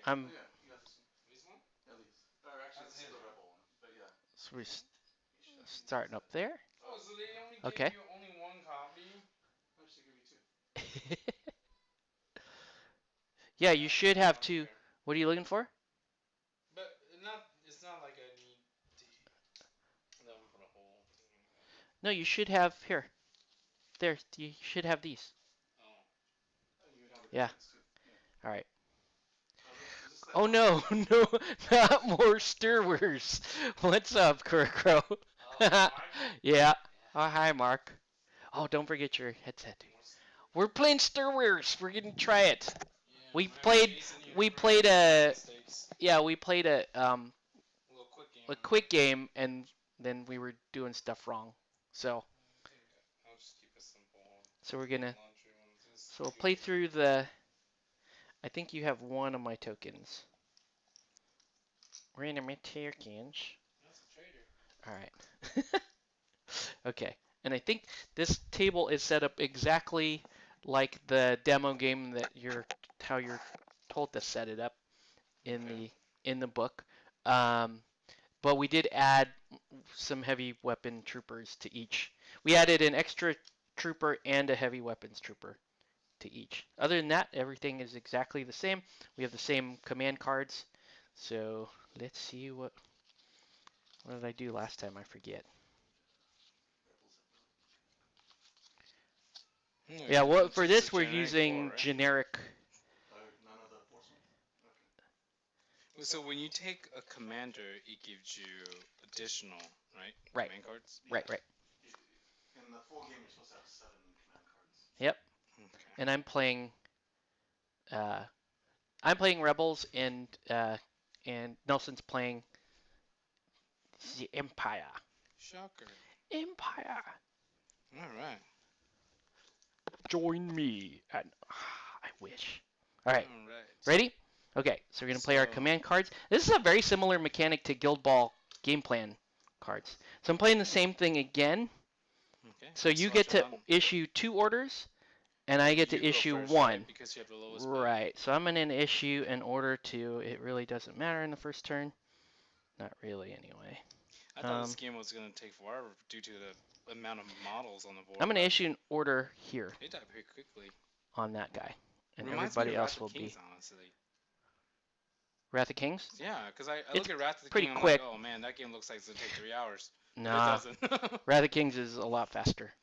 I'm. Oh, yeah, you got this one. This one? At least. Or actually, this is the rebel one. But yeah. So we're starting up there. Oh, so they only gave Okay. you only one copy? I should give you two. Yeah, you should have Not two. fair. What are you looking for? But it's not like I need that one for the whole thing. No, you should have here. There, you should have these. Oh. You would have the Yeah. commits too. Yeah. All right. Is this the Oh no, no, not more stirrers. What's up, Kurkro? Oh, Mark? Yeah. Oh, hi, Mark. Oh, don't forget your headset. We're playing stirrers. We're gonna try it. Yeah, We Mark played. chasing you We for played a. mistakes. Yeah, we played A little quick game. a quick game, and then we were doing stuff wrong. So I think I'll just keep it simple. we're gonna. Laundry ones. Just So we'll do play it. through the. I think you have one of my tokens. Random tokens. That's a trader. All right. Okay. And I think this table is set up exactly like the demo game that how you're told to set it up in Okay. the book. Um, but we did add some heavy weapon troopers to each. We added an extra trooper and a heavy weapons trooper to each. Other than that, everything is exactly the same. We have the same command cards. So let's see what did I do last time? I forget. Yeah, well, for Just a this we're generic four, using right? generic. None of the force ones? Okay. So when you take a commander, it gives you additional, right? Right. Command cards. Right, right. In the full game, you're supposed to have 7 command cards. Yep. Okay. And uh, I'm playing Rebels, and Nelson's playing the Empire. Shocker. Empire. All right. Join me. And I wish. All right. All right. Ready? Okay. So we're gonna play our command cards. This is a very similar mechanic to Guild Ball game plan cards. So I'm playing the same thing again. Okay. So you get to issue 2 orders, and I get to issue first, 1. right? Because you have the lowest bid. Right. So I'm gonna issue an order to. It really doesn't matter in the first turn. Not really, anyway. I thought this game was gonna take forever due to the amount of models on the board. I'm gonna issue an order here They die pretty quickly. on that guy, and Reminds everybody me of else Wrath will of Kings, be honestly. Wrath of Kings. Yeah, because I It's look at Wrath of the pretty King, I'm quick. like, oh man, that game looks like it's gonna take 3 hours. Nah, But it doesn't. Wrath of Kings is a lot faster.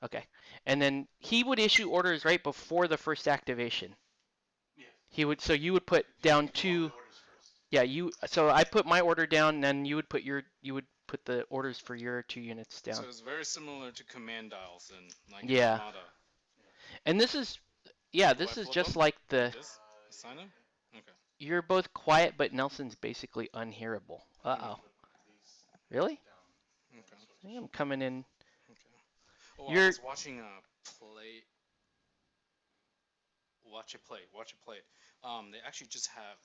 Okay, and then he would issue orders right before the first activation. Yeah. He would. So you would put down You do all 2. the orders first. Yeah, you. So I put my order down, and then you would put the orders for your 2 units down. So it's very similar to command dials and like Yeah. Armada. And this is, yeah, this Do I is flip just them? like the. This? Assign them? Okay. You're both quiet, but Nelson's basically unhearable. Uh-oh. Really? Okay. I think I'm coming in. Okay. Oh, I You're. was watching play. Watch it play. Watch it play. They actually just have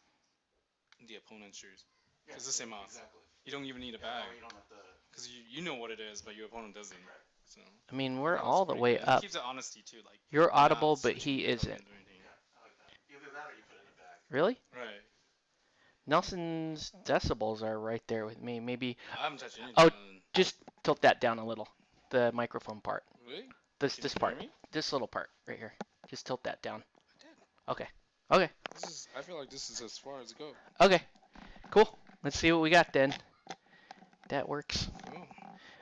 the opponent's shoes. Yeah, It's the same odds. Exactly. You don't even need a bag. No, you don't have to. Because you know what it is, but your opponent doesn't. Right. So. I mean, we're That was all the pretty way good. And up. it keeps the honesty too. Like You're you're not audible, but switching he your isn't. tokens or anything. Yeah, I like that. Either that or you put it in a bag. Really? Right. Nelson's decibels are right there with me. Maybe. I haven't touched anything. Oh, just tilt that down a little. The microphone part. Really? This Can you part. hear me? This little part right here. Just tilt that down. I did. Okay. Okay. I feel like this is as far as it goes. Okay. Cool. Let's see what we got then. That works.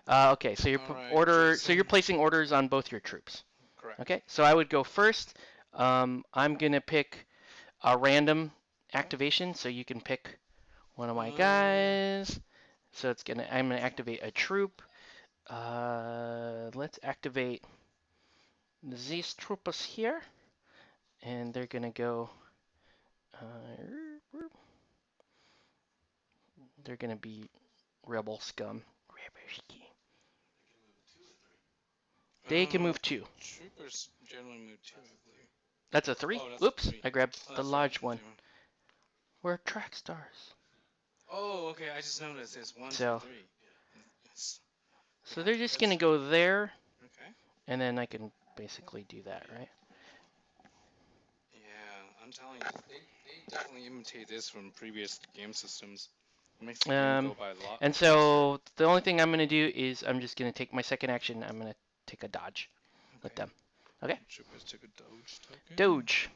Oh. Okay, so Alright, so you're placing orders on both your troops. Correct. Okay, so I would go first. I'm gonna pick a random activation, so you can pick one of my guys. So I'm gonna activate a troop. Let's activate these troopers here, and they're gonna go. They're gonna be rebel scum. They can move 2. Troopers generally move 2, I believe. That's a 3? Oh, that's a Oops, 3. I grabbed Oh, the that's large right, one. that's We're track stars. Oh, okay. I just noticed there's 1, So- 2, 3. Yes. So they're just gonna go there, Okay. and then I can basically do that, right? Yeah, I'm telling you, they definitely imitate this from previous game systems. It makes the game go by a lot. And so the only thing I'm gonna do is I'm just gonna take my second action. I'm gonna take a dodge with them. Okay. Troopers took a Doge token. Doge.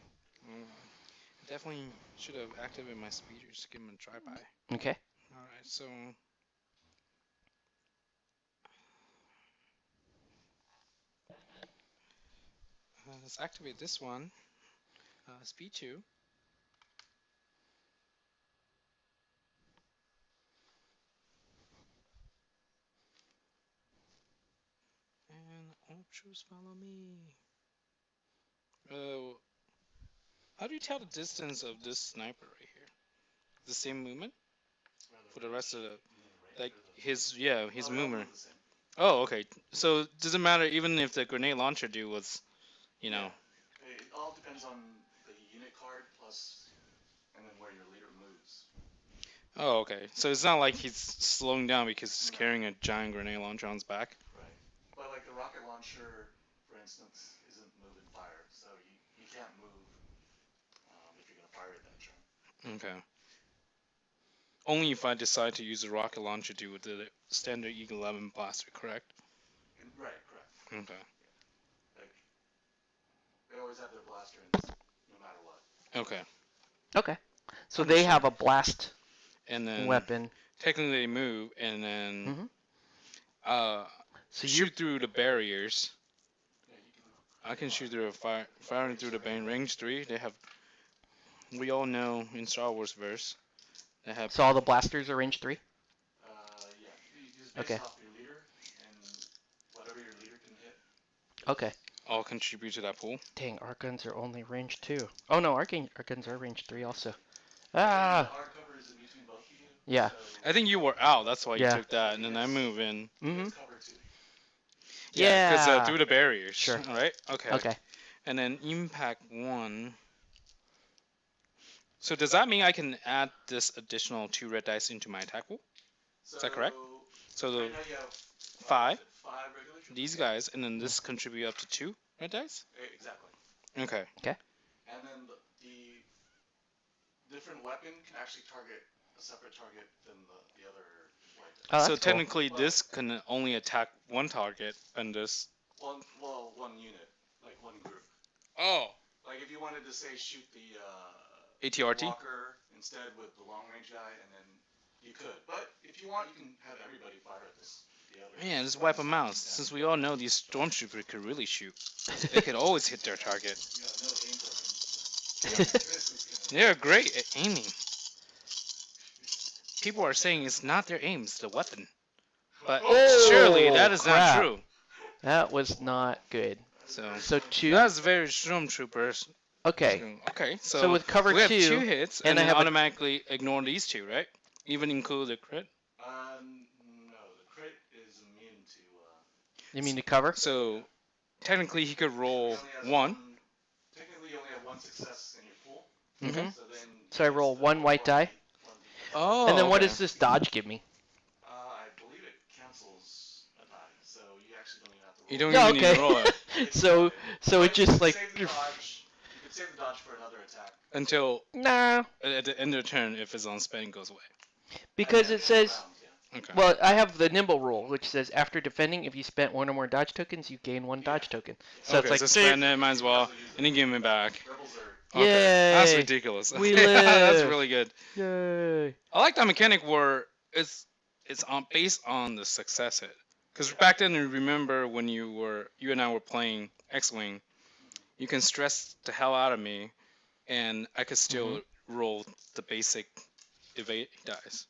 Definitely should have activated my speeders to give them a try-by. Okay. Alright, so... let's activate this one. Speed 2. And all troops follow me. How do you tell the distance of this sniper right here? The same movement? For the rest of the... Like, his movement. Oh, okay. So, does it matter even if the grenade launcher dude was, you know... It all depends on the unit card plus, and then where your leader moves. Oh, okay. So it's not like he's slowing down because he's carrying a giant grenade launcher on his back? Right. But like the rocket launcher, for instance, isn't move and fire, so you can't move if you're going to fire it that turn. Okay. Only if I decide to use a rocket launcher dude with the standard E11 blaster, correct? Right, correct. Okay. Like, they always have their blaster in this, no matter what. Okay. Okay. So they have a blast and then weapon. Technically they move and then so shoot through the barriers. I can shoot through firing through the range 3. They have, we all know in Star Wars verse, they have. So all the blasters are range 3? Yeah. Just based off your leader and whatever your leader can hit. Okay. All contribute to that pool. Dang, arc guns are only range 2. Oh no, arc guns are range 3 also. Arc cover is in between both of you. Yeah. So I think you were out, that's why you took that, and then I move in. Mm-hmm. Cover too. Yeah, because through the barriers. Sure. Right? Okay. Okay. And then impact 1. So does that mean I can add this additional 2 red dice into my attack pool? Is that correct? So the right now you have 5, regular troopers. these guys, and then this contribute up to 2 red dice? Exactly. Okay. And then the different weapon can actually target a separate target than the other weapon. Oh, so that's technically this can only attack one target, and this... One unit, like one group. Oh! Like if you wanted to say shoot the ATRT? walker instead with the long range guy, and then you could. But if you want, you can have everybody fire at the other. Man, just wipe them out. Since we all know these stormtroopers could really shoot. They could always hit their target. You got no aim tokens. They're great at aiming. People are saying it's not their aim, it's the weapon. But surely that is crap. not true. That was not good. So 2. That's very stormtroopers. Okay. Okay, So with cover we have 2, 2 hits, and I then have automatically ignore these 2, right? Even include the crit? No, the crit is immune to. You mean to cover? So technically he could roll He only has 1. Technically, you only have 1 success in your pool. Mm-hmm. So then. So I roll 1 white die. Oh. And then what okay. does this dodge give me? I believe it cancels a die, so you actually don't even have to roll. You don't Yeah, even okay. need to roll it so it just like. You could save the dodge for another attack. until Nah. at the end of the turn if it's on spend goes away. Because it says. Round, yeah. Okay. Well, I have the nimble rule, which says after defending, if you spent 1 or more dodge tokens, you gain 1 dodge token. So okay, it's like. so spend it, might as well, and then give me back. Rebels are. Okay, Yay. that's ridiculous. We That's live. really good. Yay. I like that mechanic where it's on based on the success hit. Because back then, you remember when you and I were playing X-Wing, you can stress the hell out of me, and I could still roll the basic evade dice,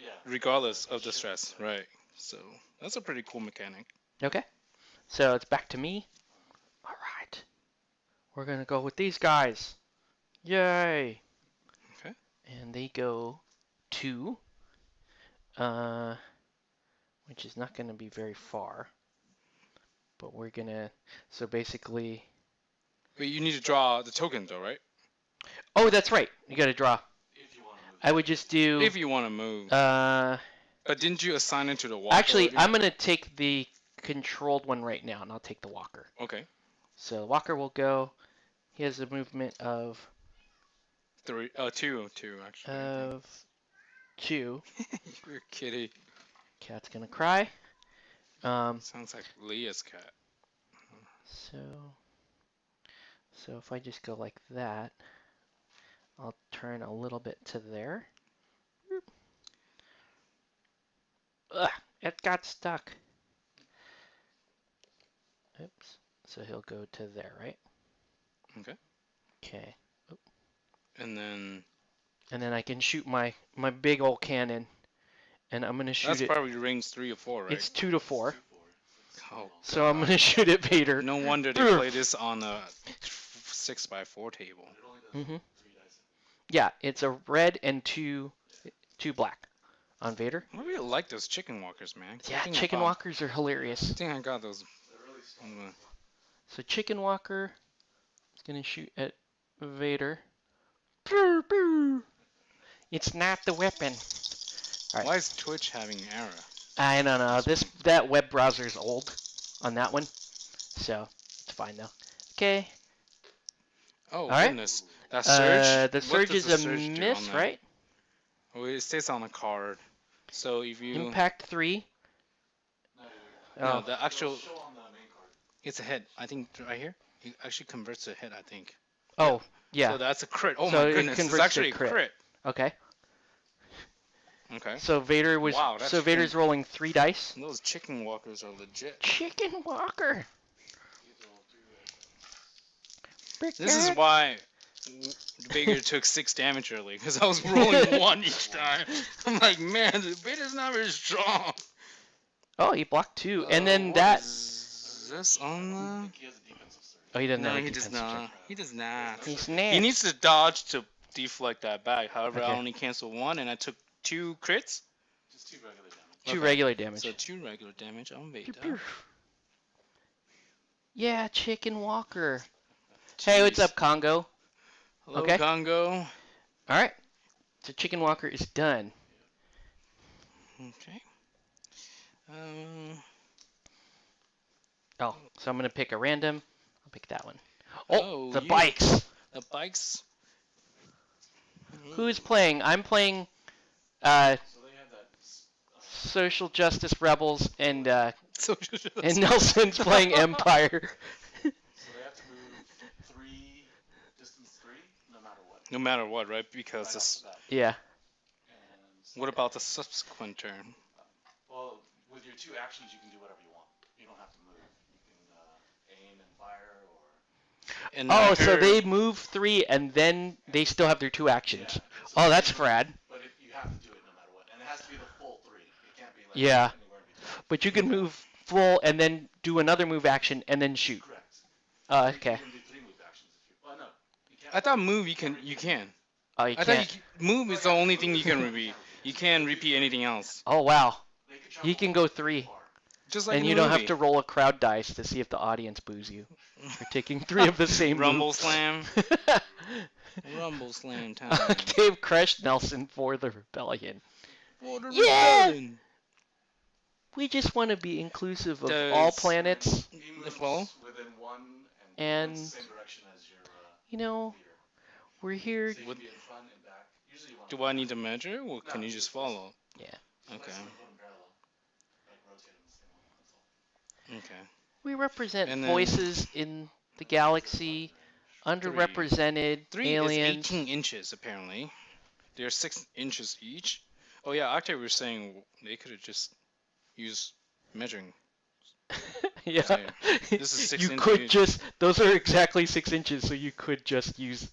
Yeah. regardless of the stress. Right. So that's a pretty cool mechanic. Okay. So it's back to me. All right. We're going to go with these guys. Yay. Okay. And they go 2. Which is not going to be very far. But we're going to... So basically... But you need to draw the token though, right? Oh, that's right. You got to draw. If you want to move. I would just do... If you want to move. But didn't you assign it to the walker? Actually, already? I'm going to take the controlled one right now, and I'll take the walker. Okay. So the walker will go. He has a movement of 3. Oh, 2 actually. of 2. You're a kitty. Cat's gonna cry. Sounds like Leah's cat. So if I just go like that, I'll turn a little bit to there. Ugh, it got stuck. Oops. So he'll go to there, right? Okay. Okay. And then And then I can shoot my big old cannon, and I'm gonna shoot that's it. probably rings 3 or 4, right? It's 2 to 4. Oh, So I'm gonna shoot at Vader. no wonder they play this on a 6x4 table. Mhm. Yeah, it's a red and two black on Vader. I really like those chicken walkers, man. Yeah, chicken walkers are hilarious. I think I got those. So chicken walker is gonna shoot at Vader. It's not the weapon. Alright. Why is Twitch having an error? I don't know. That web browser's old on that one, so it's fine though. Okay. Oh, Alright. goodness. That surge? The What surge does is the a surge do miss, on that? right? Oh, it stays on a card. So if you... Impact 3. No, Oh. the actual... Show on the main card. It's a hit. I think right here. It actually converts to a hit, I think. Oh, yeah. So that's a crit. Oh So my it goodness. It's converts to actually a crit. crit. Okay. Okay. So Vader was. Wow, that's So Vader's rolling 3 dice. Those chicken walkers are legit. Chicken walker. This is why Vader took 6 damage early, because I was rolling 1 each time. I'm like, man, Vader's not very strong. Oh, he blocked 2, and then What that. Is this on the... I think he has a defensive surge. Oh, he doesn't have No, a he does defensive not. check. He does not. He's He next. needs to dodge to deflect that back. However, Okay. I only canceled 1, and I took 2 crits. Just 2 regular damage. 2 Okay. regular damage. So 2 regular damage on Pew, Vader. pew. Yeah, chicken walker. Hey, what's Jeez. up, Congo? Hello, Okay. Congo. All right. So chicken walker is done. Okay. Oh, so I'm gonna pick a random. I'll pick that one. Oh, the you- bikes. The bikes. Who's playing? I'm playing. So they have that. Social Justice Rebels, and Social and Nelson's playing Empire. So they have to move 3, distance 3, no matter what. No matter what, right? Because Right this. off the bat. Yeah. And What about the subsequent turn? Well, with your 2 actions, you can do whatever you want. You don't have to move. You can aim and fire, or And I Oh, so heard- they move 3, and then they still have their 2 actions. Oh, that's Frad. But you have to do it no matter what, and it has to be the full 3. It can't be like Yeah. anywhere in between. But you can move full, and then do another move action, and then shoot. Correct. Okay. You can do 3 move actions if you. Well, no. You can't. I thought move you can. You can. Oh, you I can't. thought move is the only thing you can repeat. You can't repeat anything else. Oh, wow. They could He travel can go 3. far. Just like And in you the don't have movie. to roll a crowd dice to see if the audience boos you. You're taking 3 of the same Rumble move. slam. Rumble slam time. Dave crushed Nelson for the rebellion. For the Yeah! rebellion. We just want to be inclusive of Does- all planets. He The moves flow? within 1 And- points the same direction as your You know, leader. we're here. So you Would- can be in front and back. Usually you want Do I need to measure, or can No, you just just- follow? Yeah. Okay. Put them parallel. Like rotate them the same way. That's all. Okay. We represent And then- voices in the galaxy, underrepresented 3 aliens. is 18 inches, apparently. They're 6 inches each. Oh, yeah, actually, we were saying they could have just used measuring. Yeah. So, this is 6 you inches. could just. Those are exactly 6 inches, so you could just use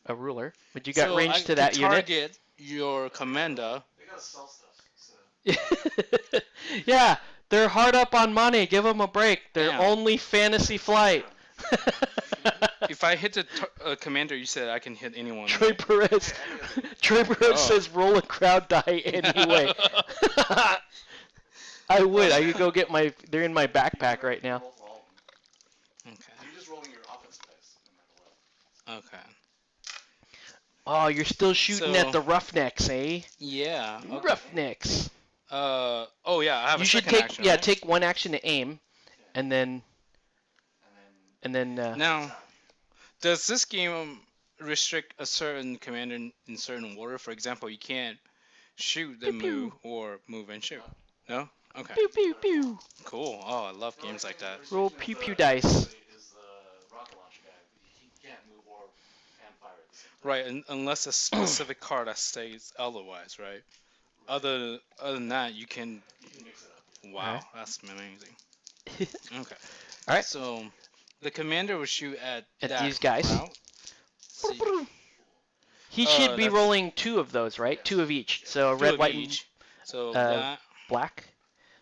a ruler. But you got So range I to that could unit. target your commander. They gotta sell stuff. So Yeah, they're hard up on money. Give them a break. They're Damn. only fantasy flight. If I hit the commander, you said I can hit anyone. Troy right? Perez. Troy Perez Oh. says roll a crowd die anyway. I would. I could go get my. They're in my backpack right now. roll for all of them. Okay. You're just rolling your offense dice, no matter what. Okay. Oh, you're still shooting So- at the Roughnecks, eh? Yeah. Okay. Roughnecks. Oh yeah, I have You a should second take. action. Yeah, right? take 1 action to aim, and then. And then And then. Now, does this game restrict a certain commander in certain order? For example, you can't shoot Pew then pew. move or move and shoot. No? Okay. Pew pew pew. Cool. Oh, I love games like that. Roll pew pew dice. Is the rocket launcher guy. He can't move or and fire at the same time. Right, unless a specific card that states otherwise, right? Other than that, you can. You can mix it up. Wow, Alright. that's amazing. Okay. Alright. So the commander will shoot at that these guys. route. See, He should be that's- rolling 2 of those, right? 2 of each. So two red, of white, each. So uh, that, and black.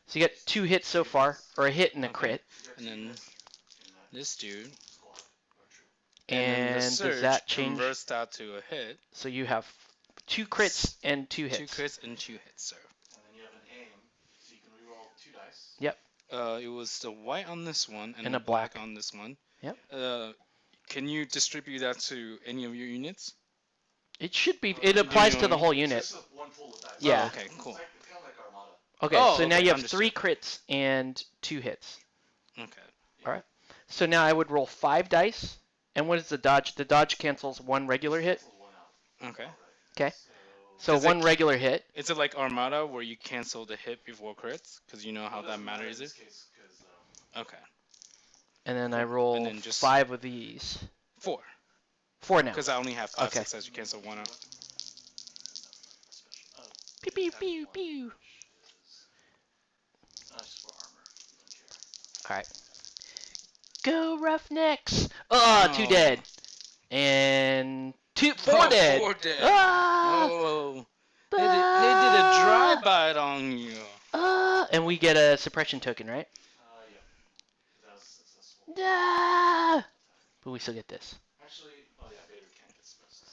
So you get 2 hits so far, or a hit and a Okay. crit. and then this dude, Squad or troop. and then the And surge does that change? converts that to a hit. So you have 2 crits and 2 hits. 2 crits and 2 hits, sir. And then you have an aim, so you can reroll 2 dice. It was the white on this one and And the a black. on this one. Yep. Can you distribute that to any of your units? It should be. It applies to the whole unit. It's just one pool of dice. Yeah. Oh, okay, cool. It's kind of like Armada. Okay, Oh, so now okay, you have understood. 3 crits and 2 hits. Okay. So now I would roll 5 dice. And what is the dodge? The dodge cancels 1 regular hit. Cancel one out. Okay. Okay. So So Is it- 1 regular hit. Is it like Armada where you cancel the hit before crits? Because you know how it that doesn't matter matters in it? this case, 'cause, Okay. And then I Cool. roll And then just- 5 of these. 4. 4 now. Because I only have 5 Okay. success. You cancel 1 out. Pew pew pew pew. That's for armor. Don't care. Alright. Go Roughnecks! Oh, 2 Oh. dead. And 4 Oh, dead. 4 dead. Ah! Oh. They did a drive-by on you. And we get a suppression token, right? Yeah. That was successful. Ah! But we still get this. Actually, oh yeah, Vader can't get suppressed.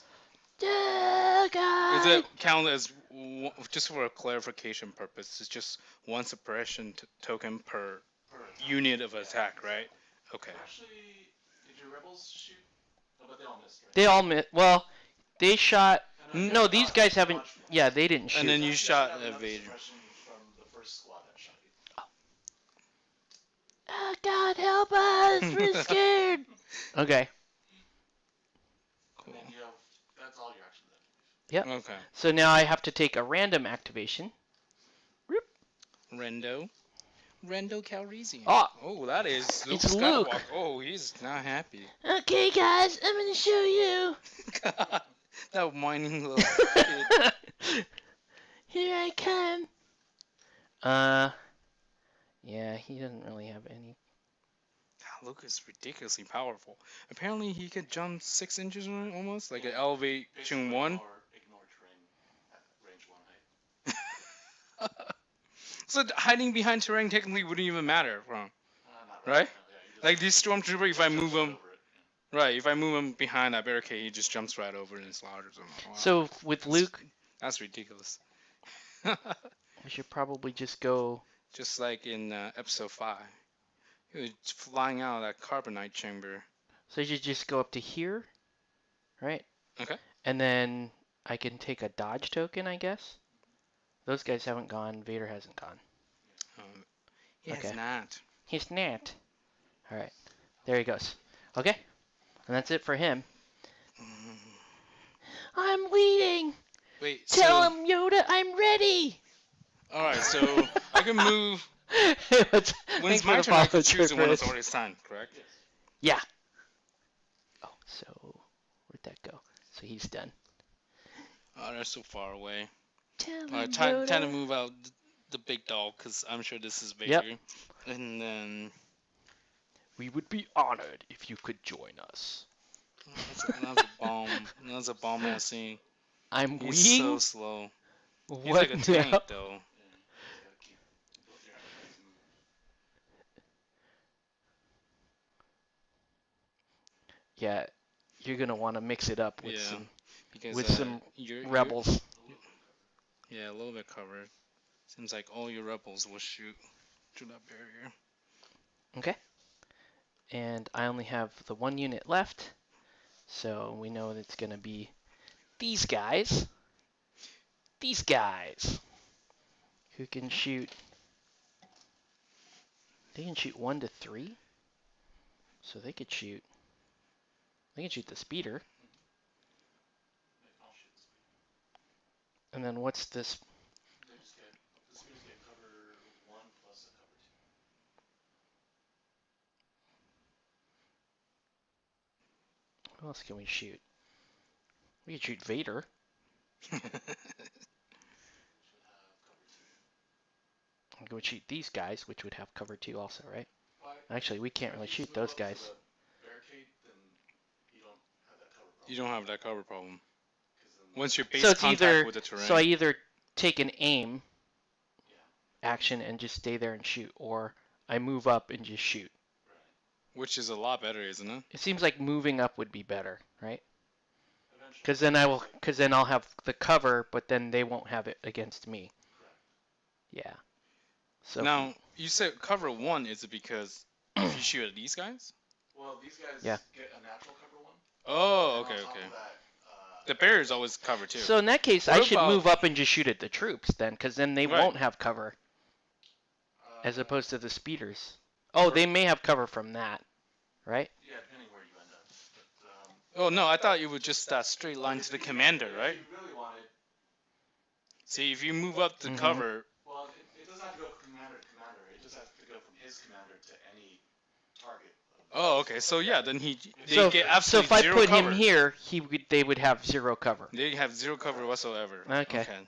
Ah, Does God. it count as, just for a clarification purpose, it's just 1 suppression token per Per unit of attack, right? Okay. Actually, did your rebels shoot? No, but they all missed, right? They all well, they shot. And No, you these dodged- guys you haven't. dodged one. Yeah, they didn't shoot. And then you should shot have at another Vader. suppression from the first squad that shot you. Oh, God, help us! We're scared. Okay, Cool. And then you have, that's all your actions then. Okay. so now I have to take a random activation. Rendo Calrissian. Oh, that is Luke it's Luke. Skywalker. Oh, he's not happy. Okay, guys, I'm gonna show you. God, that whining little kid. Here I come. Yeah, he doesn't really have any. God, Luke is ridiculously powerful. Apparently, he could jump 6 inches almost, like an elevation Basically, 1. Ignore terrain at range 1 height. So hiding behind terrain technically wouldn't even matter, Not right? now, yeah, you just Like these stormtroopers, if I move jump them, over it, right, if I move him behind that barricade, he just jumps right over and slaughters them. Wow. So with Luke, That's ridiculous. we should probably just go. Just like in episode 5. He was flying out of that carbonite chamber. So you should just go up to here, right? Okay. And then I can take a dodge token, I guess. Those guys haven't gone. Vader hasn't gone. He Okay. has not. He's not. All right. There he goes. Okay. And that's it for him. I'm leading. Wait, Tell so... him, Yoda, I'm ready. Alright, so I can move... Thanks When it's for my the turn, I follow, can choose the one that's Chris. already signed, correct? Yeah. Oh, so where'd that go? So he's done. Oh, they're so far away. Tell him, Alright, time to Yoda. move out the big dog, because I'm sure this is Yep. Vader. And then... We would be honored if you could join us. That's a bomb. That's a bomb-ass scene. I'm He's weak. so slow. He's What like a tank, now? though. You just gotta keep both your enemies moving. Yeah, you're gonna want to mix it up with Yeah, some Because, with some you're, rebels. Yeah, a little bit covered. Seems like all your rebels will shoot through that barrier. Okay. And I only have the 1 unit left, so we know it's gonna be these guys. These guys who can shoot. They can shoot 1 to 3, so they could shoot. They can shoot the speeder. And then what's this? They just get the spears get cover 1 plus a cover 2. Who else can we shoot? We could shoot Vader. Should have cover 2. We could shoot these guys, which would have cover 2 also, right? Why? Actually, we can't If really you shoot move those up to guys. the barricade, then you don't have that cover problem. You don't have that cover problem. 'Cause then Once you're base So it's contact either with the terrain. so I either take an aim Yeah. action and just stay there and shoot, or I move up and just shoot. Right. Which is a lot better, isn't it? It seems like moving up would be better, right? Eventually. Because then I'll have the cover, but then they won't have it against me. Correct. Yeah. So Now, you said cover 1, is it because if you shoot at these guys? Well, these guys Yeah. get a natural cover 1. Oh, and okay, on top okay. of that, The barrier's always cover 2. So in that case, What I should about- move up and just shoot at the troops then, because then they Right. won't have cover, as opposed to the speeders. Oh, they may have cover from that, right? Yeah, depending where you end up. But, Oh, no, I thought you would just straight line to the commander, right? If you really wanted, See, if you move up the Mhm. cover, well, it doesn't have to go from commander to commander. It just has to go from his commander to any target. oh, okay, so yeah, then they So, get so absolutely if I zero put cover. him here, they would have 0 cover. They have 0 cover whatsoever. Okay.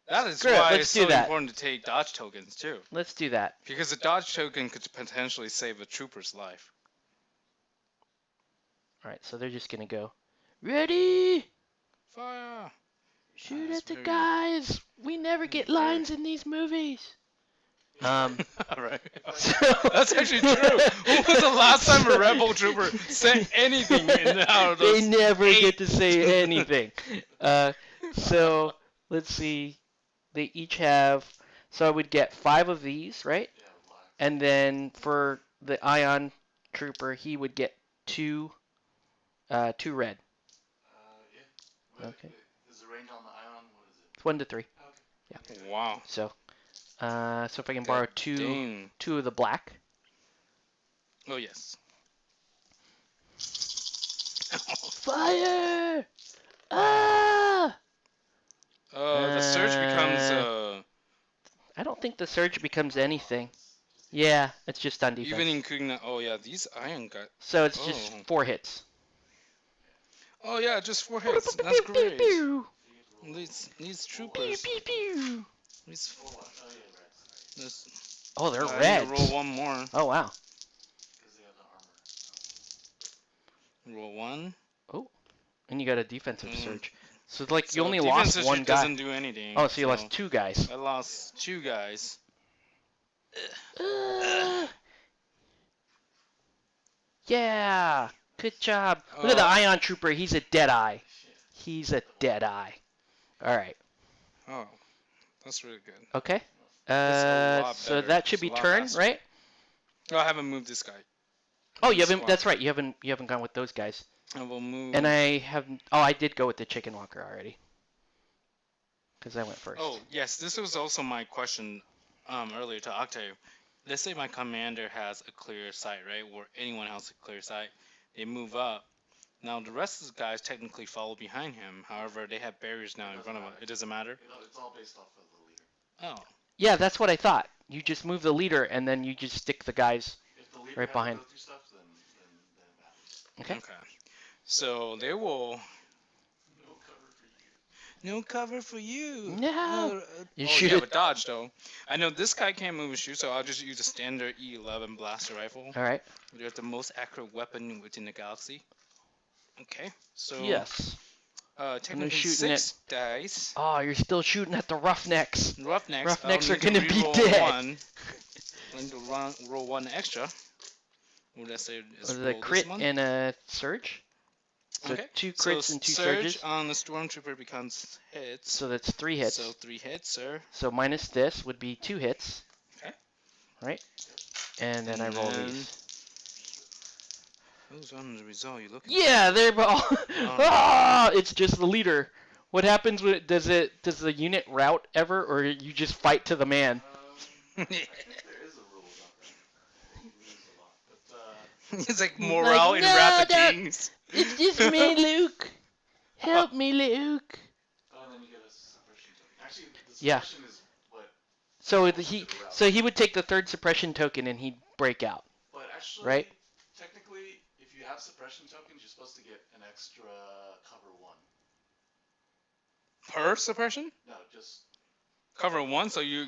That is Great, why let's it's do so that. important to take dodge tokens too, Let's do that. because a dodge token could potentially save a trooper's life. All right, so they're just gonna go, ready, Fire! shoot That's at the very- guys. We never get very- lines in these movies. All right. So- That's actually true. When was the last time a rebel trooper said anything in out of They those? never 8? get to say anything. So let's see. They each have. So I would get 5 of these, right? Yeah, black. And then for the ion trooper, he would get 2 red. Yeah. But Okay. Is the range on the ion? What is it? It's 1 to 3. Okay. Wow. So if I can borrow God 2 dang. of the black. Oh yes. Fire! Ah! The surge becomes I don't think the surge becomes anything. Yeah, it's just on defense. even including the, oh yeah, these iron got. So it's just Oh. 4 hits. Oh yeah, just 4 hits. That's great. Pew, These pew, troopers. pew, pew. These, Oh, what? Oh, yeah, red. Sorry. this, Oh, they're I red. need to roll 1 more. Oh wow. Because they have the armor. Roll 1. And you got a defensive Mm. surge. So like So you only defense lost 1 surge guy. doesn't do anything. Oh, so you lost 2 guys. I lost 2 guys. Yeah. Good job. Look at the ion trooper. He's a dead eye. He's a dead eye. All right. Oh, that's really good. Okay. That's a lot So better. that should be It's a lot turn, faster. right? Oh, I haven't moved this guy. Oh, you haven't. Swap. That's right. You haven't gone with those guys. I will move. And I have. Oh, I did go with the chicken walker already. Because I went first. Oh yes, this was also my question earlier to Octave. Let's say my commander has a clear sight, right? Or anyone has a clear sight. They move up. Now the rest of the guys technically follow behind him. However, they have barriers now in front of them. It doesn't matter. It's all based off of the leader. Oh. Yeah, that's what I thought. You just move the leader and then you just stick the guys. If the leader Right has behind. to go through stuff, then it matters. Okay. So they will. No cover for you. No cover for you. No. You oh, shoot you it. have a dodge though. I know this guy can't move and shoot, so I'll just use a standard E11 blaster rifle. All right. They're the most accurate weapon within the galaxy. Okay, so Yes. technically shooting 6 dice. Oh, you're still shooting at the roughnecks. Roughnecks. Roughnecks I'll are need to gonna be reroll dead. 1. I need to roll 1 extra. Or let's say it's Was it a roll this crit one. and a surge? So Okay. 2 So crits and 2 surge surges. on the stormtrooper becomes hits. So that's 3 hits. So 3 hits, sir. So minus this would be 2 hits. Okay. Right? And then I roll And these. Who's on the result you looking Yeah, they're all. Ah, it's just the leader. What happens when does the unit rout ever, or you just fight to the man? for? I think there is a rule about that. You lose a lot. But, It's like morale in no, Rapid don't- Kings. It's just me, Luke. Help me, Luke. oh, and then you get a Actually, the Yeah. suppression is what. So pulls he into the route. so he would take the third suppression token and he'd break out. But actually, Right? technically, if you have suppression tokens, you're supposed to get an extra cover 1. Per suppression? No, just Cover 1, so you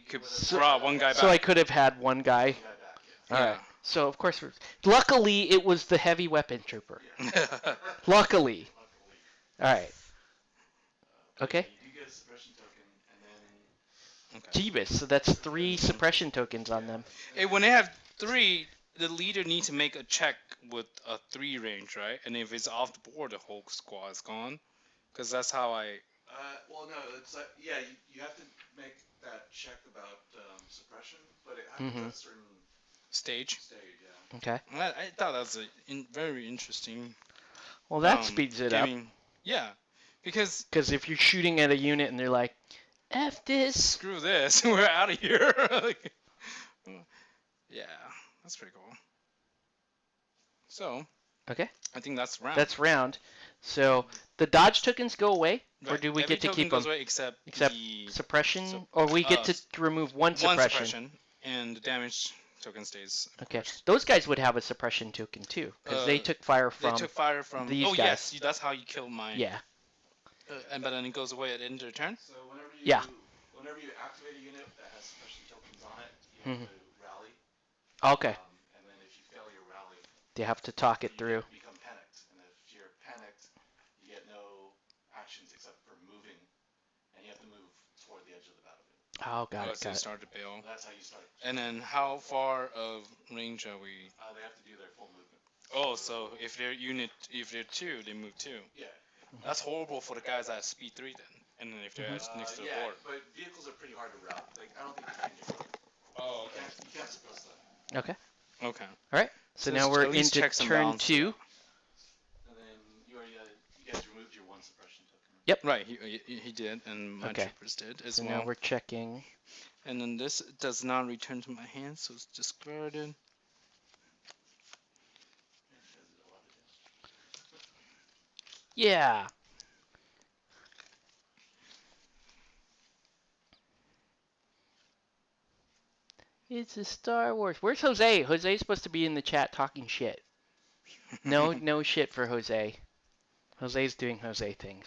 could So- draw one guy back. So I could have had one guy. one guy back. Yeah. All Yeah. right. So of course, luckily it was the heavy weapon trooper. Yeah. Luckily. Luckily. All right. But Okay. You do get a suppression token, and then Okay. Jeebus. So that's 3 suppression tokens on them. Hey, when they have 3, the leader needs to make a check with a 3 range, right? And if it's off the board, the whole squad is gone. Because that's how I. well, no, it's yeah, you have to make that check about suppression, but it happens Mhm. at a certain Stage. stage. Yeah. Okay. I thought that was a very interesting. Well, that speeds it up. Yeah, because Because if you're shooting at a unit and they're like, "F this," screw this, we're out of here. Yeah, that's pretty cool. So. Okay. I think that's round. that's round. So the dodge tokens go away, or Right. do we Every get to token keep goes them? away except Except suppression, sup- or we get to remove one one suppression. and the damage token stays. Of Okay. course. Those guys would have a suppression token too, because they took fire They from. took fire from these oh guys. yes, that's how you kill mine. Yeah. And but then it goes away at the end of the turn. So whenever you Yeah. whenever you activate a unit that has suppression tokens on it, you have Mhm. to rally. Okay. And then if you fail your rally, They have to talk it through. you become panicked. And if you're panicked, you get no actions except for moving, and you have to move toward the edge of the battlefield. Oh, got it. So Got it. start to bail. That's how you start. And then how far of range are we? They have to do their full movement. Oh, so if they're 2, they move 2. Yeah. That's horrible for the guys at speed 3 then. And then if they're next to the yeah, board. but vehicles are pretty hard to route. Like I don't think you can do it. Oh, You can't suppress that. Okay. okay. All right. So So now it's we're at least into checks and turn balances. 2. And then you already you guys removed your 1 suppression token. Yep. Right, he did, and my Okay. troopers did as So well. now we're checking. And then this does not return to my hand, so it's discarded. Yeah. It's a Star Wars. Where's Jose? Jose's supposed to be in the chat talking shit. No, no shit for Jose. Jose's doing Jose things.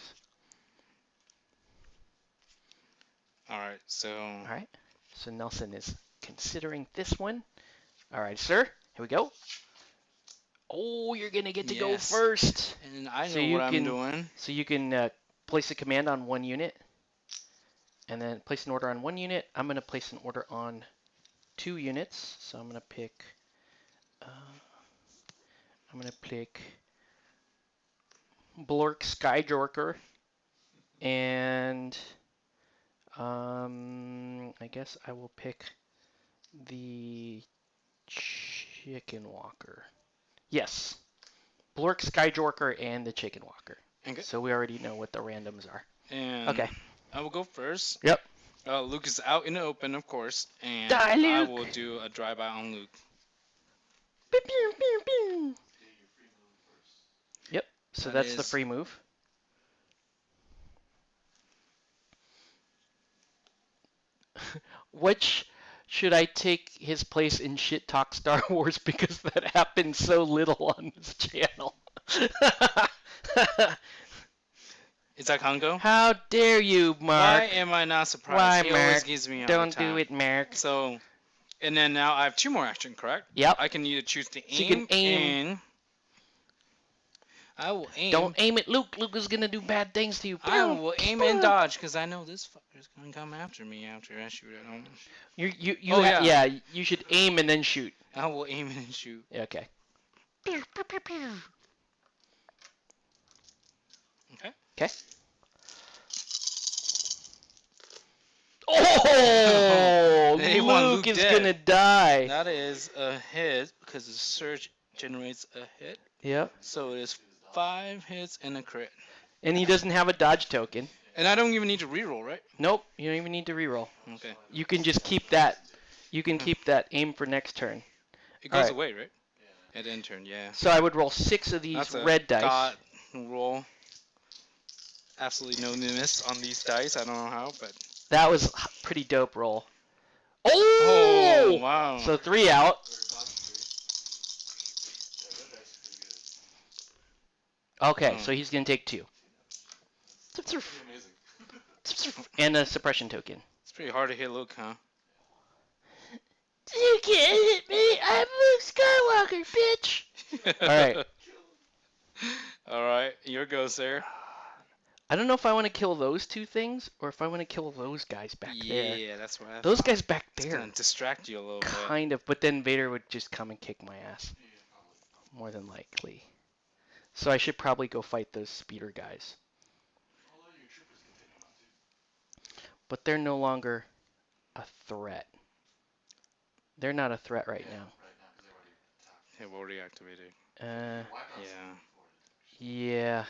Alright, so. All right. So Nelson is considering this one. All right, sir. Here we go. Oh, you're gonna get to go Yes. first. And I know So you what I'm can- doing. So you can place a command on one unit, and then place an order on one unit. I'm gonna place an order on 2 units. So I'm gonna pick. I'm gonna pick Blork Skydorker, and I guess I will pick the Chicken Walker. Yes, Blork Skydorker and the Chicken Walker. Okay. So we already know what the randoms are. And Okay. I will go first. Yep. Luke is out in the open, of course, and Die, I Luke! will do a drive-by on Luke. Pew, pew, pew, pew. Do your free move first. Yep. So That that's the is- free move. Which should I take his place in shit talk Star Wars because that happens so little on this channel. Is that Congo? How dare you, Why Mark? am I not surprised? Why, He always Mark? gives me a hard Don't time. do it, Mark. So, and then now I have 2 more action, correct? Yep. I can either choose to So you aim, can aim. and I will aim. Don't aim at Luke. Luke is gonna do bad things to you. I will aim and dodge because I know this fucker's gonna come after me after I shoot at him. You Oh, yeah. You should aim and then shoot. I will aim and shoot. Yeah, okay. Okay. Okay. Oh, They want Luke Luke is dead. gonna die. That is a hit because the surge generates a hit. Yep. So it is 5 hits and a crit. And he doesn't have a dodge token. And I don't even need to reroll, right? Nope. You don't even need to reroll. Okay. You can just keep that. You can keep that aim for next turn. It goes Alright. away, right? At end turn, yeah. So I would roll 6 of these That's a red dice. god roll. absolutely no miss on these dice. I don't know how, but That was a pretty dope roll. oh Oh! wow. So 3 out. Or bottom three. Yeah, red dice is pretty good. Okay, Oh. so he's gonna take 2. That's pretty amazing. And a suppression token. It's pretty hard to hit Luke, huh? You can't hit me! I'm Luke Skywalker, bitch! Alright. Alright, your go, sir. I don't know if I want to kill those 2 things or if I want to kill those guys back there. Yeah, that's what I Those thought. guys back It's there. gonna distract you a little bit. Kind of, but then Vader would just come and kick my ass. Yeah, probably. More than likely. So I should probably go fight those speeder guys. Although your troopers can take them out too. But they're no longer a threat. They're not a threat right now. Right now, because they already attacked. Have already activated. Wipe out Yeah. some before it attacks. Yeah.